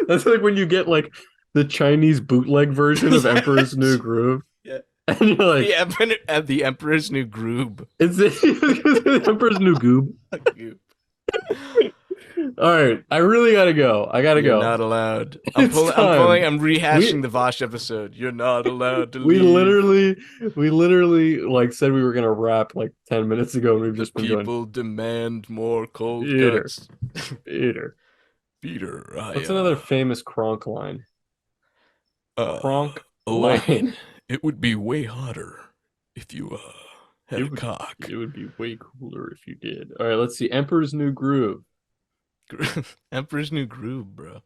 That's like when you get like the Chinese bootleg version of Emperor's New Yes. Groove. Yeah. And you're like, The Emperor's New Groove. it's the Emperor's New Goob. All right, I really gotta go. I gotta You're go. not allowed. It's time. I'm rehashing the Vosh episode. You're not allowed to We leave. literally like said we were gonna wrap like 10 minutes ago, and we've just been going. People demand more cold Peter. cuts. Peter. Peter, What's another famous Kronk line? Kronk Elaine, line. it would be way hotter if you had It a would- cock. It would be way cooler if you did. All right, let's see. Emperor's New Groove. Emperor's New Groove, bro.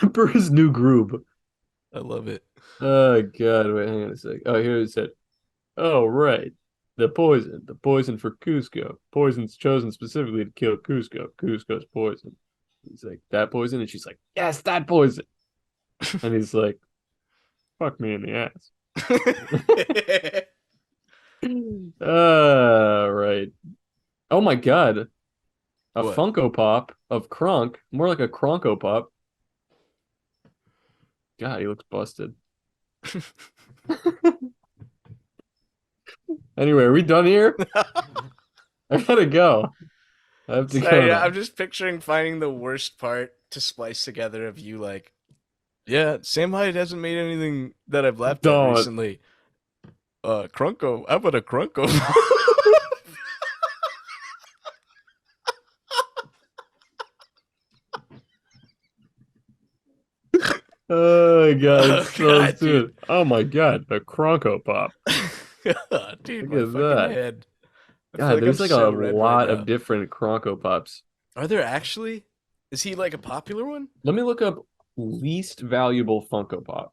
Emperor's New Groove. I love it. Oh god, wait, hang on a sec. Oh, here it said. Oh right. The poison for Cusco. Poison's chosen specifically to kill Cusco. Cusco's poison. He's like, that poison? And she's like, yes, that poison. And he's like, fuck me in the ass. Right. Oh my god. A What? Funko Pop of Kronk, more like a Kronko Pop. God, he looks busted. Anyway, are we done here? I gotta go. I have to go. Sorry, now. I'm just picturing finding the worst part to splice together of you like, yeah, Sam Hyde hasn't made anything that I've laughed at Don't. recently. Crunko. How about a Crunko? Oh god, Oh, it's so God, stupid. Oh my god, the Cronco Pop. Dude, Look my at fucking that. head. I feel God, there's I'm like so a red lot right of now. different Cronco Pops. Are there actually? Is he like a popular one? Let me look up least valuable Funko Pop.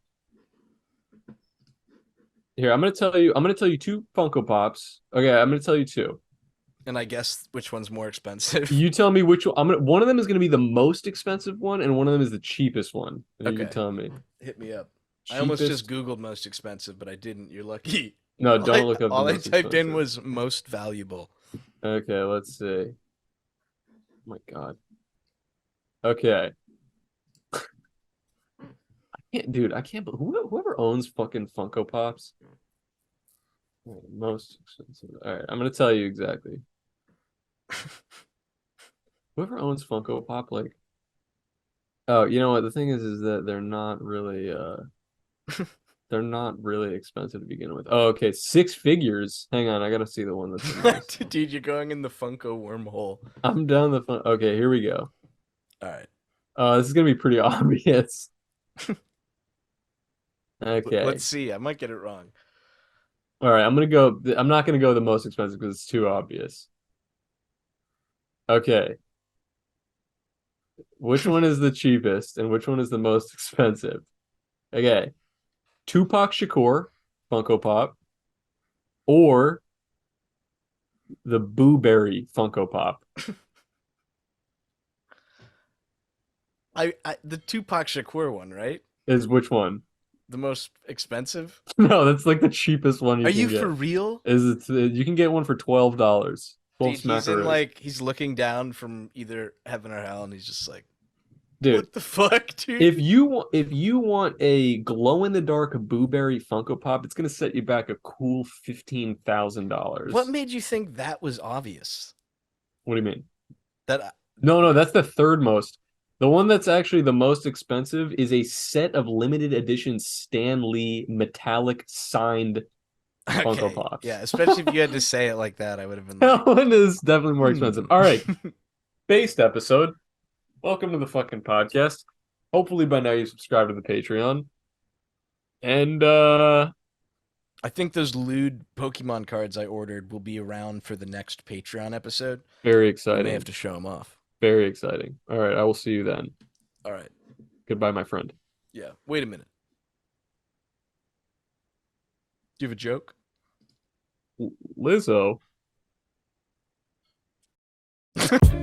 Here, I'm gonna tell you two Funko Pops. Okay, I'm gonna tell you two. And I guess which one's more expensive. You tell me which one. One of them is gonna be the most expensive one, and one of them is the cheapest one. And you Okay. can tell me. Hit me up. Cheapest... I almost just Googled most expensive, but I didn't. You're lucky. No, don't look up the all I most typed in expensive. was most valuable. Okay, let's see. Oh my god. Okay. I can't believe whoever owns fucking Funko Pops. Most expensive. All right, I'm gonna tell you exactly. Whoever owns Funko Pop, like, oh, you know what? The thing is that they're not really expensive to begin with. Oh, okay, 6 figures. Hang on, I gotta see the one that's the most. Dude, you're going in the Funko wormhole. I'm down the fun. Okay, here we go. All right. This is gonna be pretty obvious. Okay. Let's see. I might get it wrong. All right, I'm not gonna go the most expensive because it's too obvious. Okay. Which one is the cheapest and which one is the most expensive? Okay. Tupac Shakur Funko Pop or the Boo Berry Funko Pop. The Tupac Shakur one, right? Is which one? The most expensive? No, that's like the cheapest one Are can you get. for real? You can get one for $12. 12 Dude, he's in smackaroos. like he's looking down from either heaven or hell, and he's just like, dude, what the fuck, dude? if you want a glow in the dark Boo Berry Funko Pop, it's gonna set you back a cool $15,000. What made you think that was obvious? What do you mean? That No, that's the third most. The one that's actually the most expensive is a set of limited edition Stan Lee metallic signed Funko okay, Pops. yeah, especially if you had to say it like that, I would have been like, That one is definitely more expensive. All right, based episode. Welcome to the fucking podcast. Hopefully by now you subscribe to the Patreon. And I think those lewd Pokemon cards I ordered will be around for the next Patreon episode. very I exciting. may have to show them off. Very exciting. All right, I will see you then. All right. Goodbye, my friend. Yeah. Wait a minute. Do you have a joke? Lizzo.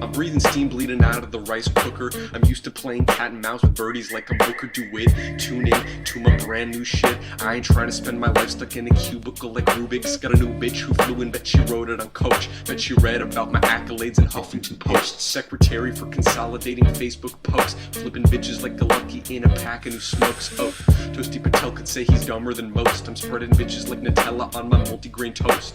I'm breathing steam bleeding out of the rice cooker. I'm used to playing cat and mouse with birdies like a Booker DeWitt. Tune in to my brand new shit. I ain't trying to spend my life stuck in a cubicle like Rubik's. Got a new bitch who flew in, bet she wrote it on Coach. Bet she read about my accolades in Huffington Post. Secretary for consolidating Facebook posts. Flipping bitches like Galucky in a pack and who smokes. Oh, Toasty Patel could say he's dumber than most. I'm spreading bitches like Nutella on my multigrain toast.